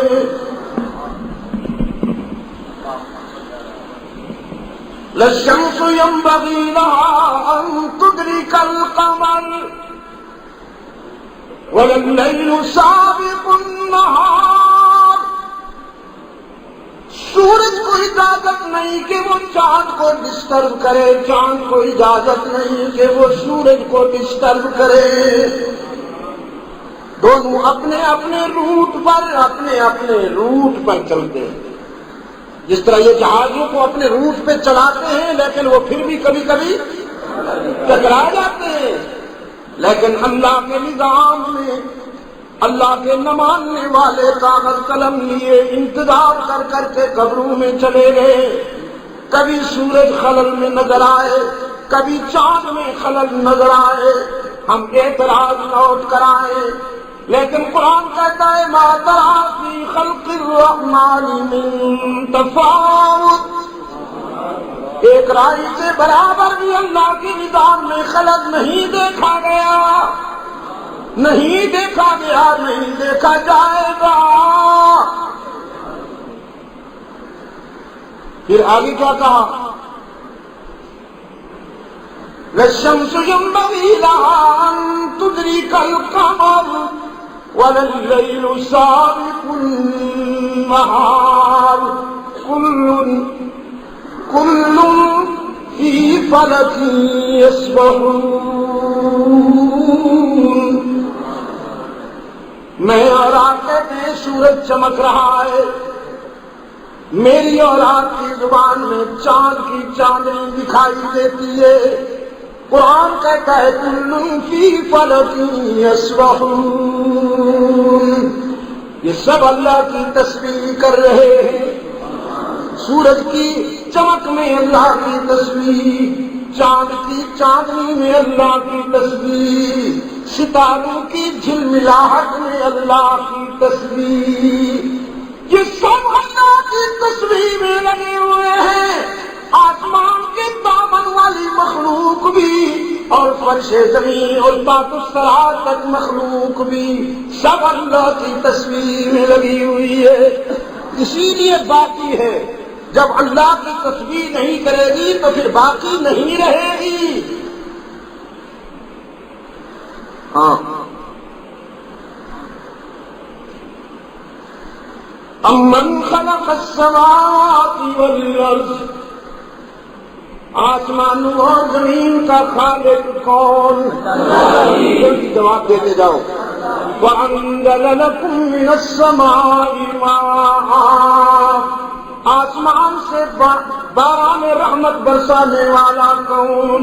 [SPEAKER 1] للشمس ينبغي لها أن تدرك القمر ولا الليل سابق النهار. سورج کو اجازت نہیں کہ وہ چاند کو ڈسٹرب کرے، چاند کو اجازت نہیں کہ وہ سورج کو ڈسٹرب کرے. دونوں اپنے اپنے روٹ پر چلتے ہیں. جس طرح یہ جہازوں کو اپنے روٹ پہ چلاتے ہیں لیکن وہ پھر بھی کبھی کبھی ٹکرا جاتے ہیں. لیکن اللہ کے نظام میں اللہ کے نہ ماننے والے کاغذ قلم لیے انتظار کر کر کے قبروں میں چلے گئے. کبھی سورج خلل میں نظر آئے، کبھی چاند میں خلل نظر آئے ہم اعتراض نوٹ کرائیں، لیکن قرآن کہتا ہے ما ترى في خلق الرحمن من تفاوت، ایک رائی کے برابر بھی اللہ کے نظام میں خلل نہیں دیکھا گیا، نہیں دیکھا گیا، نہیں دیکھا جائے گا۔ پھر آگے کیا کہا؟ والشمس ينبغي لها أن تدرك القمر ولا الليل سابق النهار كل في فلك يسبحون۔ میں اور آپ کہتے ہیں سورج چمک رہا ہے، میری اور آپ کی زبان میں چاند کی چاندنی دکھائی دیتی ہے، قرآن کہتا ہے کل فی فلک یسبحون، یہ سب اللہ کی تسبیح کر رہے ہیں۔ سورج کی چمک میں اللہ کی تسبیح، چاند کی چاندنی میں اللہ کی تسبیح، ستاروں کی جھلملاہٹ میں اللہ کی تسبیح، یہ سب اللہ کی تسبیح میں لگے ہوئے ہیں۔ آسمان کے دامن والی مخلوق بھی اور فرش زمین اور تحت الثری تک مخلوق بھی سب اللہ کی تسبیح میں لگی ہوئی ہے۔ اسی لیے باقی ہے، جب اللہ کی تسبیح نہیں کرے گی تو پھر باقی نہیں رہے گی۔ ہاں، امن خلق السماوات والارض، آسمانوں اور زمین کا خالق کون؟ جلدی جواب دیتے جاؤ۔ وَأَنزَلَ لَكُم مِّنَ السَّمَاءِ مَاءً، آسمان سے باران رحمت برسانے والا کون؟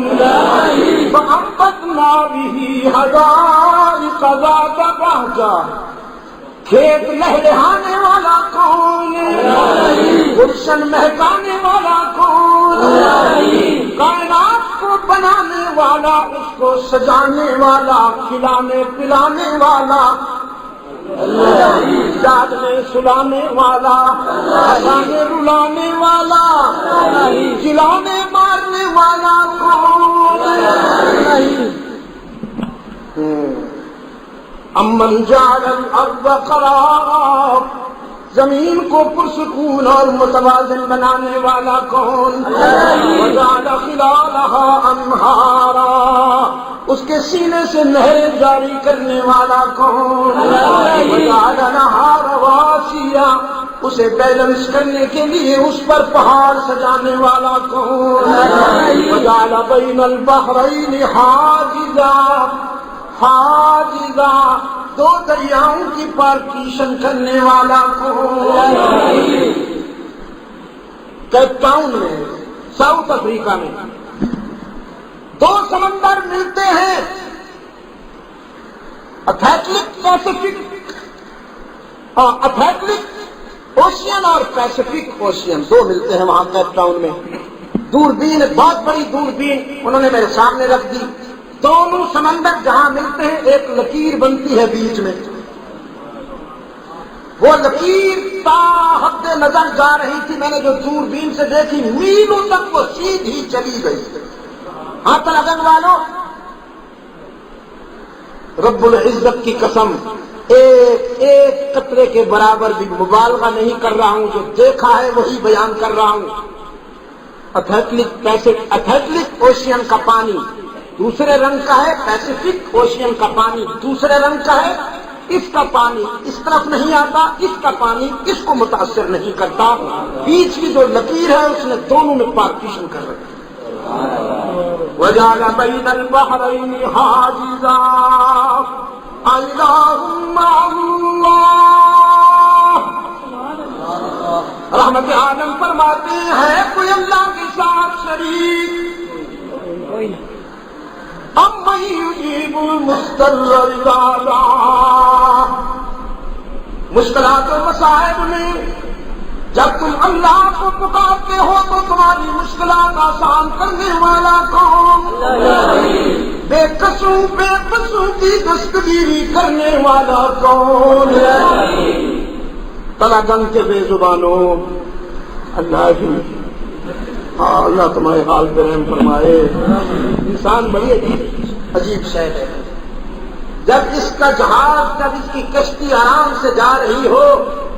[SPEAKER 1] فَأَنبَتْنَا بِهِ حَدَائِقَ ذَاتَ بَهْجَةٍ، کھیت لہلہانے والا کون؟ گلشن مہکانے والا کون؟ کائنات کو بنانے والا، اس کو سجانے والا، کھلانے پلانے والا، جاگنے سلانے والا، ہنسانے رلانے والا، جلانے مارنے والا کون؟ امن جعل الارض قرارا، زمین کو پرسکون اور متوازن بنانے والا کون؟ وجعل خلالها انہارا، اس کے سینے سے نہریں جاری کرنے والا کون؟ وجعل لها رواسیا، اسے بیلنس کرنے کے لیے اس پر پہاڑ سجانے والا کون؟ وجعل بین البحرین حاجزا، حاجزا، دو دریاؤں کی پارٹیشن کرنے والا کون؟ کیپ ٹاؤن میں، ساؤتھ افریقہ میں دو سمندر ملتے ہیں، اٹلانٹک پیسفک، اٹلانٹک اوشین اور پیسفک اوشین، دو ملتے ہیں وہاں کیپ ٹاؤن میں۔ دوربین، بہت بڑی دوربین انہوں نے میرے سامنے رکھ دی، دونوں سمندر جہاں ملتے ہیں ایک لکیر بنتی ہے بیچ میں، وہ لکیر تا حد نظر جا رہی تھی، میں نے جو دوربین سے دیکھی میلوں تک وہ سیدھی چلی گئی۔ ہاتھ لگن والوں، رب العزت کی قسم، ایک قطرے کے برابر بھی مبالغہ نہیں کر رہا ہوں، جو دیکھا ہے وہی بیان کر رہا ہوں۔ اٹلانٹک اوشین کا پانی دوسرے رنگ کا ہے، پیسفک اوشین کا پانی دوسرے رنگ کا ہے، اس کا پانی اس طرف نہیں آتا، اس کا پانی اس کو متاثر نہیں کرتا، بیچ کی جو لکیر ہے اس نے دونوں میں پارٹیشن کر رکھی۔ وَجَعَلَ بَيْنَ الْبَحْرَيْنِ حَاجِزًا إِلَٰهٌ مَّعَ اللَّهِ، رحمت عالم فرماتے ہیں کوئی اللہ کے ساتھ شریک؟ أَمَّن يُجِيبُ الْمُضْطَرَّ إِذَا دَعَاهُ، مشکلات و مصائب میں جب تم اللہ کو پکارتے ہو تو تمہاری مشکلات آسان کرنے والا کون؟ بے قصوں کی دستگیری کرنے والا کون؟ تلا گنگ کے بے زبانوں اللہ ہی، ہاں اللہ تمہارے حال پہ رحم فرمائے۔ انسان بڑی عجیب شے ہے، جب اس کا جہاز، جب اس کی کشتی آرام سے جا رہی ہو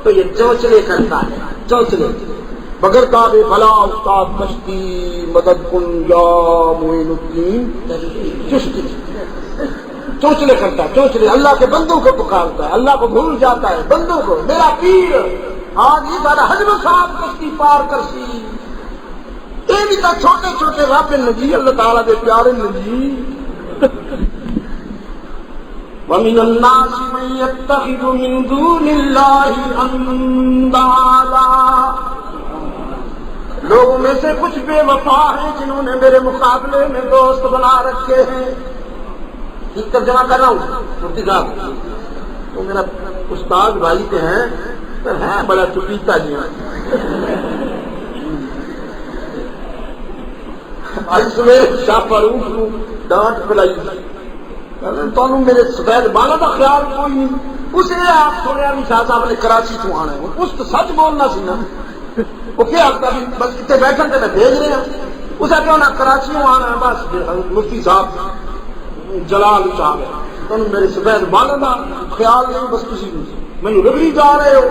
[SPEAKER 1] تو یہ چونچلے کرتا ہے، چونچلے بغیر تابے بھلا استاد کشتی مدد کن یا معین الدین چشتی، چونچلے کرتا ہے، چونچلے اللہ کے بندوں کو پکارتا ہے، اللہ کو بھول جاتا ہے، بندوں کو میرا پیر آج ہی بڑا حجم صاحب کشتی پار کر سی، یہ بھی تو چھوٹے چھوٹے رب نجی اللہ تعالیٰ کے پیارے نجی۔ وَمِنَ النَّاسِ مَن يَتَّخِذُ مِن دُونِ اللَّهِ أَندَادًا، لوگوں میں سے کچھ بے وفا ہیں جنہوں نے میرے مقابلے میں دوست بنا رکھے ہیں۔ ٹھیک ترجمہ کر رہا ہوں مفتی صاحب، تو میرا استاد بھائی کے ہیں پر ہیں بڑا چپیتا جی آج صبح شاہ فاروق کو ڈانٹ پلائی تمہیں میرے سفید بالا کا خیال کوئی نہیں، اسے آپ سنیا بھی شاہ صاحب نے کراچی تو آنا ہے، اس تو سچ بولنا سی نا، وہ کیا بس اتنے بیٹھن کے میں بھیج رہے ہیں، اسے کیوں نہ کراچی آنا ہے، بس مفتی صاحب جلال چاہ گیا تمہیں میرے سفید بالا کا خیال نہیں، بس کسی مینو رگڑی جا رہے ہو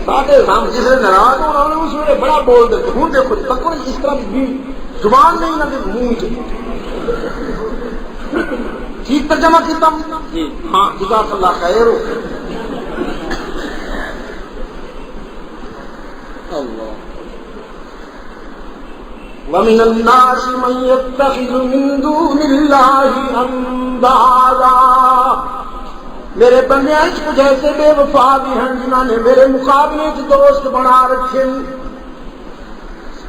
[SPEAKER 1] ساڈے سام جس نے ناراض ہونا انہوں نے اس ویلے بڑا بول دیتے ہوں، دیکھو تک اس طرح کی زبان نہیں نہ منہ سے ٹھیک ترجمہ کیتا جی ہاں جزاک اللہ خیر ہو اللہ۔ وَمِنَ النَّاسِ مَن يَتَّخِذُ مِن دُونِ اللَّهِ أَندَادًا، میرے بندے کچھ ایسے بے وفا بھی ہیں جنہوں نے میرے مقابلے سے دوست بنا رکھے،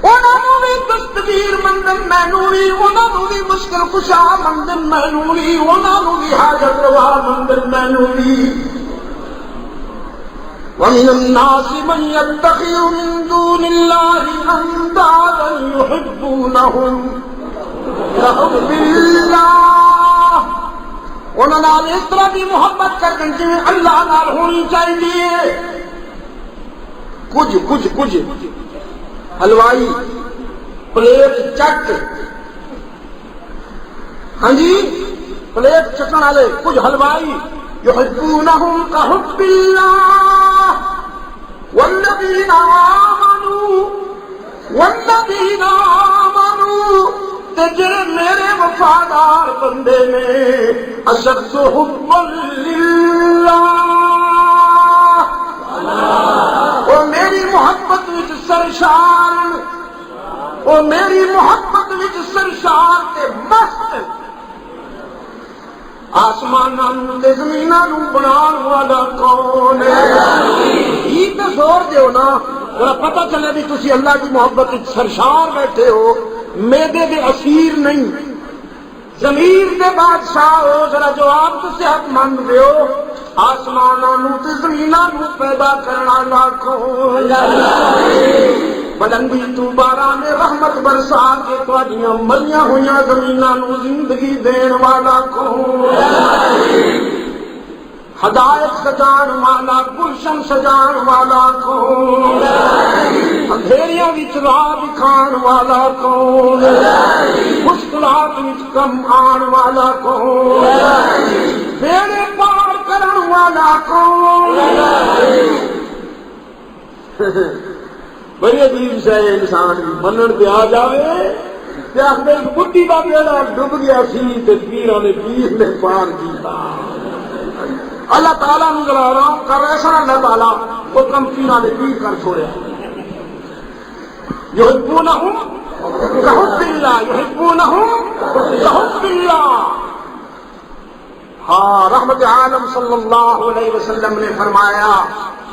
[SPEAKER 1] انہوں نے دستگیر مندن مینوری، انہوں نے مشکل کشا مندن مینوری، انہوں نے حاجت روا مندن مینوری۔ وَمِنَ النَّاسِ مَن يَتَّخِذُ مِن دُونِ اللَّهِ أَندَادًا يُحِبُّونَهُمْ كَحُبِّ اللَّهِ، انہوں نے اس طرح کی محبت کر دیں جی اللہ نال ہونی چاہیے۔ کچھ حلوائی پلیٹ چٹ، ہاں جی پلیٹ چٹن والے کچھ حلوائی، یحبونہم کحب اللہ والذین آمنوا تے جڑے میرے وفادار بندے نے اشد حبا للہ، وہ میری محبت وچ سرشار، وہ میری محبت وچ سرشار تے مست، آسماناں تے زمیناں نوں بنان والا کون ہے؟ یہ تے زور دیو نا ذرا پتہ چلے بھی تسی اللہ کی محبت وچ سرشار بیٹھے ہو، میدے دے اسیر نہیں، ضمیر دے بادشاہ ہو، ذرا جواب تو صحت مند دیو، آسماناں نوں تے زمیناں نوں پیدا کرنا والا کون؟ بلندی تو باران رحمت برسا کے تواڈیاں مریاں ہوئیاں زمیناں نوں زندگی دین والا کون؟ ہدایت سجان والا، گلشن سجان والا کون؟ اندھیریاں وچ راہ دکھان والا کون؟ مشکلات وچ کم آن والا کون؟ بیڑے پار کرن والا کون؟ بڑی عجیب سے انسان منن پہ آ جاوے تے آخدے بڈھی دا بیڑا ڈب گیا سی تے پیراں نے پیر نے پار کیتا۔ اللہ تعالیٰ نے ذرا آرام کر رہے سن، اللہ تعالیٰ وہ کم پیراں نے پیر کر چھوڑیا۔ یحبونہم کحب اللہ، یحبونہم کحب اللہ۔ ہاں رحمت عالم صلی اللہ علیہ وسلم نے فرمایا،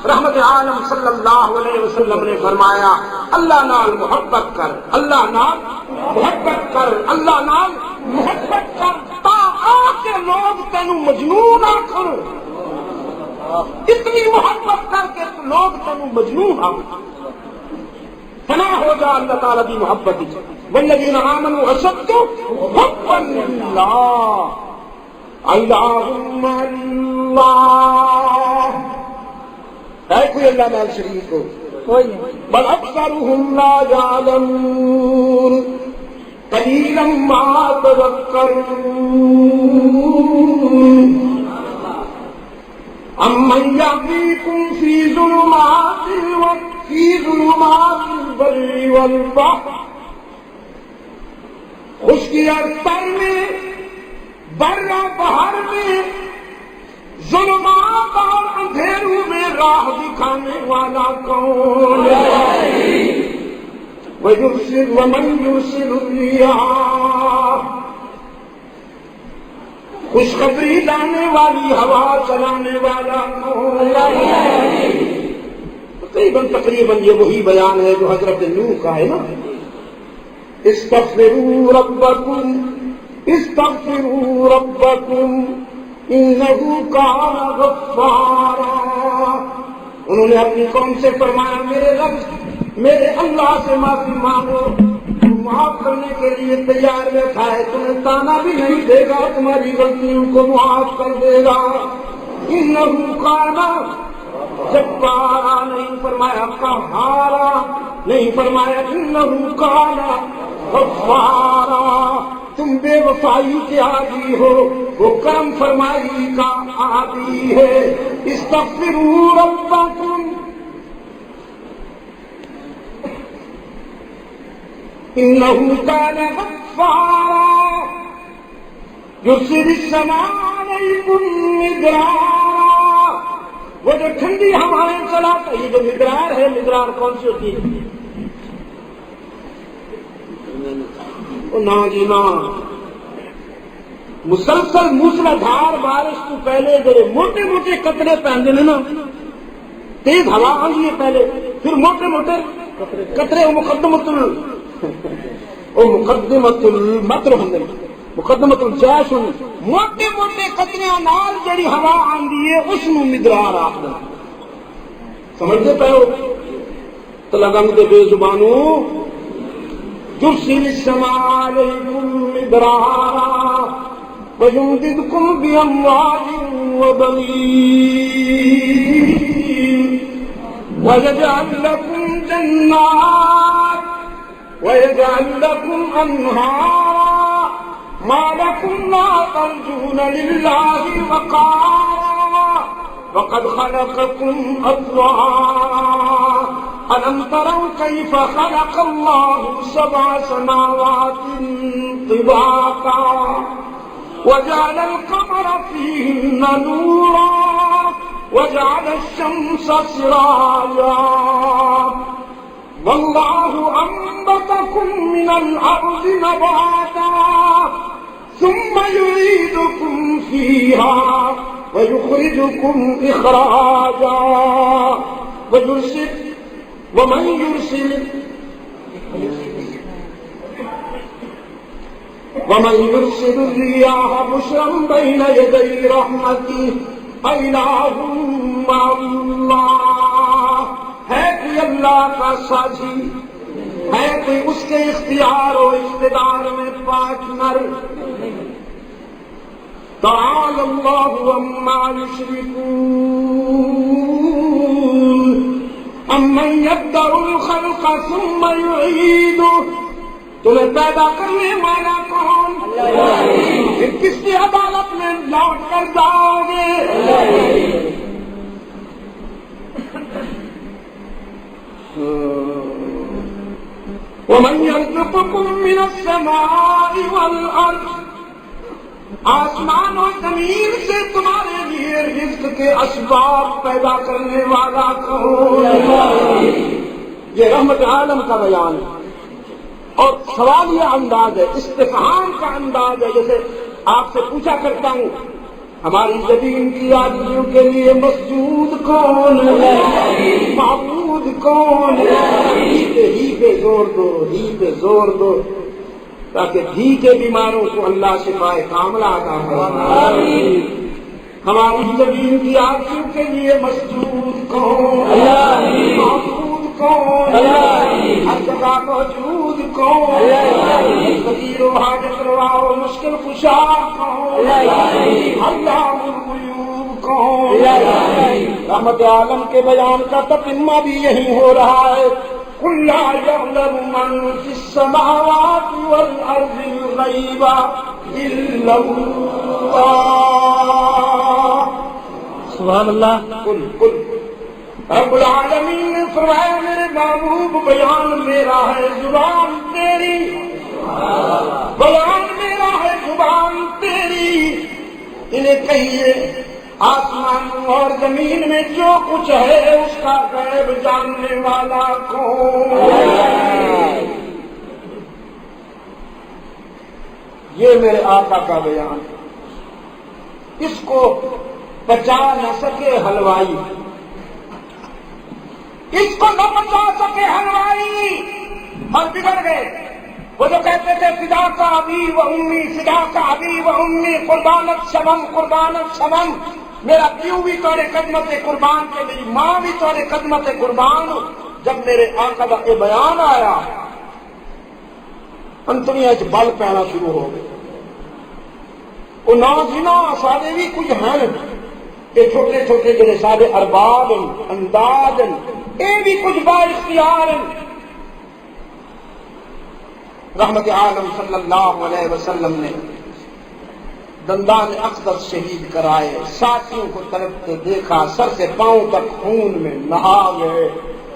[SPEAKER 1] رحمت عالم صلی اللہ علیہ وسلم نے فرمایا اللہ نال محبت کر، اللہ نال محبت کر، اللہ نال محبت کر تا آ کے لوگ تینوں مجنون آکھن۔ اتنی محبت کر کے لوگ تینوں مجنون ہو فنا ہو جا اللہ تعالیٰ کی محبت والذین آمنوا اشد حبا للہ اللہم اللہ ہے کوئی اللہ مال شریف کو کوئی نہیں بل اکثرهم لا یعلمون قلیلا ما تذکرون امن یهدیکم فی ظلمات البر والبحر خشکی اور تر میں بر بہر میں ظلمات اور اندھیروں میں راہ دکھانے والا کون ومن یرسل الرياح خوشخبری لانے والی ہوا چلانے والا تقریباً یہ وہی بیان ہے جو حضرت نوح کا ہے نا استغفروا ربکم انہ کان غفارا انہوں نے اپنی قوم سے فرمایا میرے رب میرے اللہ سے معافی مانگو معاف کرنے کے لیے تیار بیٹھا ہے تمہیں تانا بھی نہیں دے گا تمہاری غلطیوں کو معاف کر دے گا انہ کان جبارا نہیں فرمایا قہارا نہیں فرمایا انہ کان غفارا تم بے وفائی کے عادی ہو وہ کرم فرمائی کا عادی ہے استغفروا ربکم انه كان غفارا يرسل السماء عليكم مدرارا وہ جو ٹھنڈی ہوائیں چلاتا ہے یہ جو مدرار ہے مدرار کون سی ہوتی ہے نا جی نا مسلسل موسلادھار بارش تو پہلے جو موٹے موٹے قطرے پہنتے ہیں نا تیز ہوا آئی ہے پہلے پھر موٹے موٹے قطرے مقدمت الجیش موٹے موٹے قطرے نال جڑی ہوا آندی ہے اس نو مدرار آخر سمجھتے پے ہو تو لگن دے بے زبانوں يرسل السماء عليكم مدرارا ويمددكم بأموال وبنين ويجعل لكم جنات ويجعل لكم أنهارا ما لكم لا ترجون لله وقارا وقد خلقكم أطوارا ألم تروا كيف خلق الله 7 سماوات طباقا وجعل القمر فيهن نورا وجعل الشمس سراجا والله أنبتكم من الأرض نباتا ثم يعيدكم فيها ويخرجكم إخراجا ومن يرسل الرياح بشرا بين يدي رحمته أإله مع الله ہے کوئی اللہ کا ساجی ہے کوئی اس کے اختیار و اقتدار میں پارٹنر تعالی اللہ عما یشرکون امن یبدأ الخلق ثم یعیدہ تمہیں پیدا کرنے والا کون پھر کس کی عدالت میں لوٹ کر جاؤ گے ومن يرزقكم من السماء والأرض آسمان اور زمین سے تمہارے لیے رزق کے اسباب پیدا کرنے والا کون یہ رحمت عالم کا بیان ہے اور سوال یہ انداز ہے استفہام کا انداز ہے جیسے آپ سے پوچھا کرتا ہوں ہماری زمین کی آدمیوں کے لیے مسجود کون ہے معبود کون ہے ہی پہ زور دو ہی پہ زور دو تاکہ ہی کے بیماروں کو اللہ شفائے کاملہ عطا فرمائے ہماری زمین کی آرزو کے لیے مسجود کون؟ معبود کون؟ ہر جگہ موجود کون؟ فقیر و حاجت روا و مشکل کشا کون؟ علام الغیوب کون؟ رحمت عالم کے بیان کا تتمہ بھی یہی ہو رہا ہے. قل لا يعلم من في السماوات والأرض الغيب إلا الله.
[SPEAKER 2] سبحان اللہ.
[SPEAKER 1] قل رب العالمین نے فرمایا میرے محبوب بیان میرا ہے زبان تیری، بیان میرا ہے زبان تیری. انہیں کہیے آسمان اور زمین میں جو کچھ ہے اس کا غیب جاننے والا کون؟ یہ میرے آقا کا بیان. اس کو بچا نہ سکے حلوائی، اس کو نہ بچا سکے حلوائی اور بگڑ گئے. وہ جو کہتے تھے فدا کا ابی و امی، فدا کا ابی و امی، قربانت شمم قربانت شمم. میرا پیو بھی تھوڑے خدمت قربان کے، میری ماں بھی تھوڑے خدمت قربان. جب میرے آقا کا یہ بیان آیا انتنیاں بل پینا شروع ہو گئے. وہ نازنا سارے بھی کچھ ہیں، یہ چھوٹے چھوٹے جڑے سارے ارباب انداز یہ بھی کچھ با اختیار. رحمت عالم صلی اللہ علیہ وسلم نے دندان اقدس شہید کرائے، ساتھیوں کو تڑپتے دیکھا، سر سے پاؤں تک خون میں نہا گئے،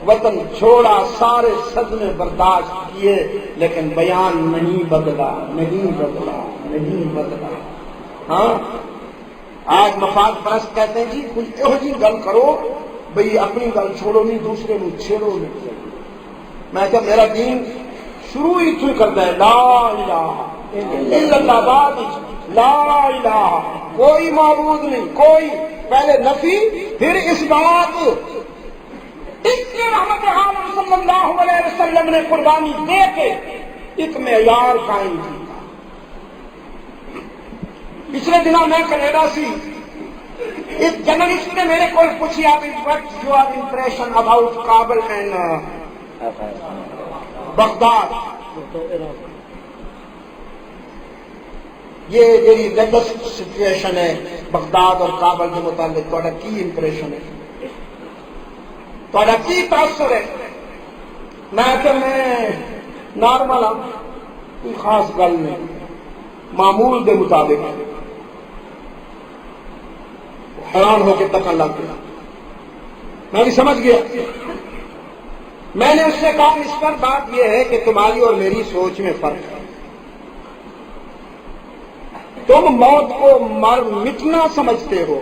[SPEAKER 1] وطن چھوڑا، سارے صدمے برداشت کیے، لیکن بیان نہیں بدلا، نہیں بدلا، نہیں بدلا. ہاں آج مفاد پرست کہتے ہیں جی کچھ یہو جی گل کرو بھئی اپنی گل چھوڑو نہیں، دوسرے کو چھیڑو نہیں. میں کہا میرا دین شروع ہی تو کرتا ہے لا الہ الا اللہ، بعد لا الہ، کوئی معبود نہیں، کوئی پہلے نفی پھر اس بات. اس کے رحمت عالم صلی اللہ علیہ وسلم نے قربانی دے کے ایک معیار قائم کی. پچھلے دنوں میں کینیڈا سی، ایک جرنلسٹ نے میرے کو پوچھا what your impression about Kabul and Baghdad. یہ جی لیٹسٹ سچویشن ہے بغداد اور کابل کے متعلق تھوڑا کی امپریشن ہے، تھوڑا کی تاثر ہے؟ میں کہ میں نارمل ہوں، کوئی خاص گل نہیں، معمول کے مطابق. حیران ہو کے تکن لگ گیا. میں بھی سمجھ گیا. میں نے اس سے کہا اس پر بات یہ ہے کہ تمہاری اور میری سوچ میں فرق ہے. تم موت کو مٹنا سمجھتے ہو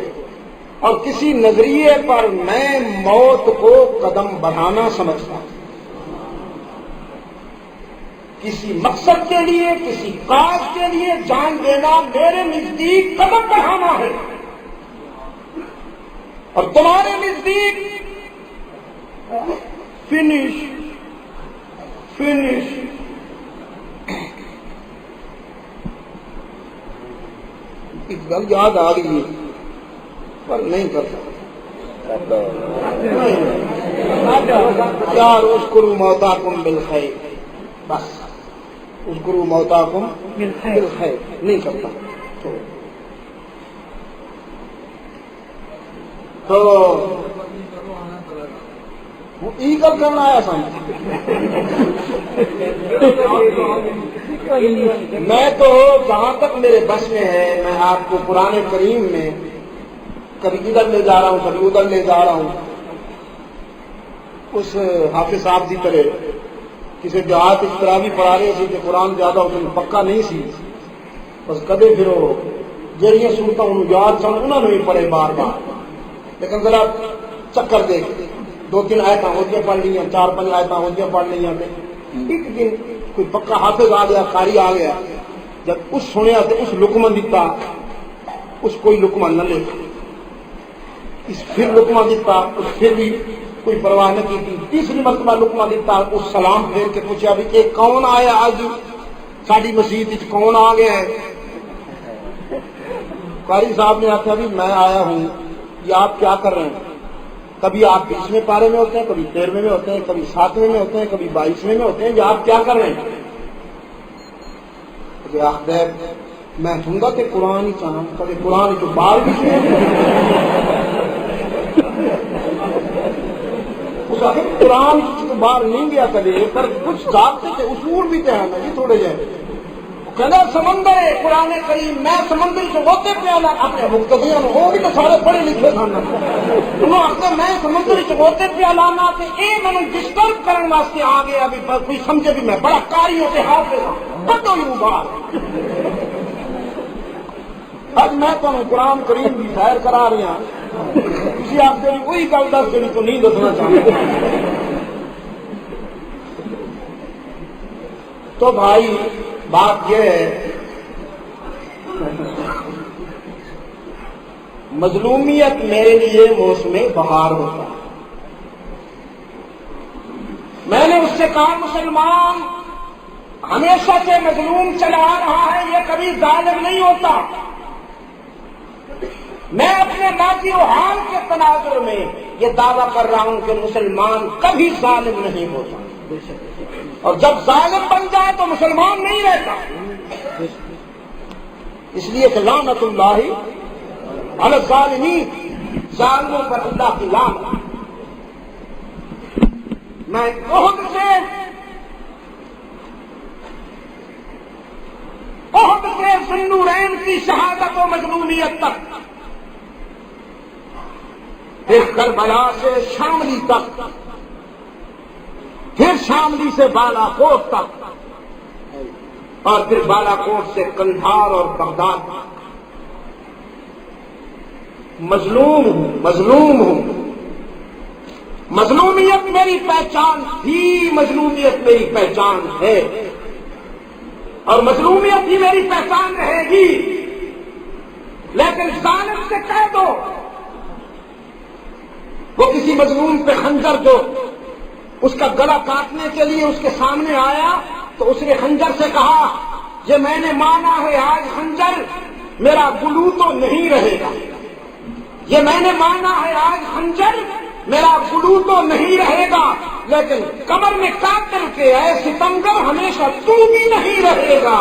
[SPEAKER 1] اور کسی نظریے پر میں موت کو قدم بڑھانا سمجھتا ہوں. کسی مقصد کے لیے، کسی کاج کے لیے جان دینا میرے نزدیک قدم بڑھانا ہے، اور تمہارے نزدیک فنش. ایک گل یاد آ گئی ہے پر نہیں کر سکتا. یار اذکروا موتاکم بالخیر، بس اذکروا موتاکم بالخیر نہیں کرتا. تو وہ ایگل کرنا آیا سمجھ. میں تو جہاں تک میرے بس میں ہے میں آپ کو قرآن کریم میں کبھی ادھر لے جا رہا ہوں، کبھی ادھر لے جا رہا ہوں. اس حافظ صاحب کی طرح کسی دیہات اس طرح بھی پڑھا رہے تھے کہ قرآن زیادہ اس میں پکا نہیں سی، بس کدے پھر وہ جہاں سنتا ہوں یاد سن انہوں نے بھی پڑھے بار بار، لیکن ذرا چکر دے دو تین آیتاں ہوتیاں پڑھ لیا، چار پانچ آیتاں ہوتیاں پڑھ لیا. ایک دن کوئی پکا حافظ آ گیا، قاری آ گیا، جب اس سنیا تو اس لقمہ دیتا، اس کوئی لقمہ نہ لے، اس پھر لقمہ دیتا، اس پھر بھی کوئی پرواہ نہ کی. تیسری مرتبہ لقمہ دیتا، اس سلام پھیر کے پوچھا بھی کہ کون آیا آج ساری مسجد کون آ گیا ہے؟ قاری صاحب نے آخیا بھی میں آیا ہوں، یہ آپ کیا کر رہے ہیں؟ کبھی آپ 20ویں پارے میں ہوتے ہیں، کبھی 13ویں میں ہوتے ہیں، کبھی 7ویں میں ہوتے ہیں، کبھی 22ویں میں ہوتے ہیں، یہ آپ کیا کر رہے ہیں؟ کہ آخر میں سنگا کہ قرآن ہی چاہوں، کبھی قرآن جو بار بھی اس آخر قرآن تو باہر نہیں گیا کبھی، پر کچھ ضابطے تھے، اصول بھی تھے نا جی تھوڑے جائے. کہنا سمندر ہے قرآن کریم، میں سمندر سے ہوتے پہ اپنے مقتدیاں وہ بھی تو سارے پڑھے لکھے تھا، انہوں آخر میں سمندر سے ہوتے پہ لانا کہ یہ میں ڈسٹرب کرنے واسطے آ گیا، ابھی کوئی سمجھے بھی میں بڑا کاری ہوتے ہاتھ پہ بڑھو ہی باہر. آج میں تمہیں قرآن کریم کی سیر کرا رہی ہوں، کسی آپ سے وہی گل دس جی تو نہیں دسنا چاہتا. تو بھائی بات یہ ہے، مظلومیت میرے لیے موسم بہار ہوتا ہے. میں نے اس سے کہا مسلمان ہمیشہ سے مظلوم چلا رہا ہے، یہ کبھی ظالم نہیں ہوتا. میں اپنے ماضی و حال کے تناظر میں یہ دعویٰ کر رہا ہوں کہ مسلمان کبھی ظالم نہیں ہوتا، اور جب ظالم بن جائے تو مسلمان نہیں رہتا. اس لیے کہ لعنت اللہ علی الظالمین، ظالموں پر اللہ کی لعنت. میں احد سے ذوالنورین کی شہادت و مظلومیت تک، پھر کربلا سے شاملی تک، پھر شاملی سے بالا کوٹ تک، اور پھر بالا کوٹ سے قندھار اور بغداد تک مظلوم ہوں، مظلوم ہوں. مظلومیت میری پہچان تھی، مظلومیت میری پہچان ہے، اور مظلومیت ہی میری پہچان رہے گی. لیکن ظالم سے کہہ دو، وہ کسی مظلوم پہ خنجر جو اس کا گلا کاٹنے کے لیے اس کے سامنے آیا تو اس نے خنجر سے کہا یہ میں نے مانا ہے آج خنجر میرا گلو تو نہیں رہے گا، یہ میں نے مانا ہے آج خنجر میرا گلو تو نہیں رہے گا، لیکن کمر میں قاتل کے اے ستمگر ہمیشہ تو بھی نہیں رہے گا.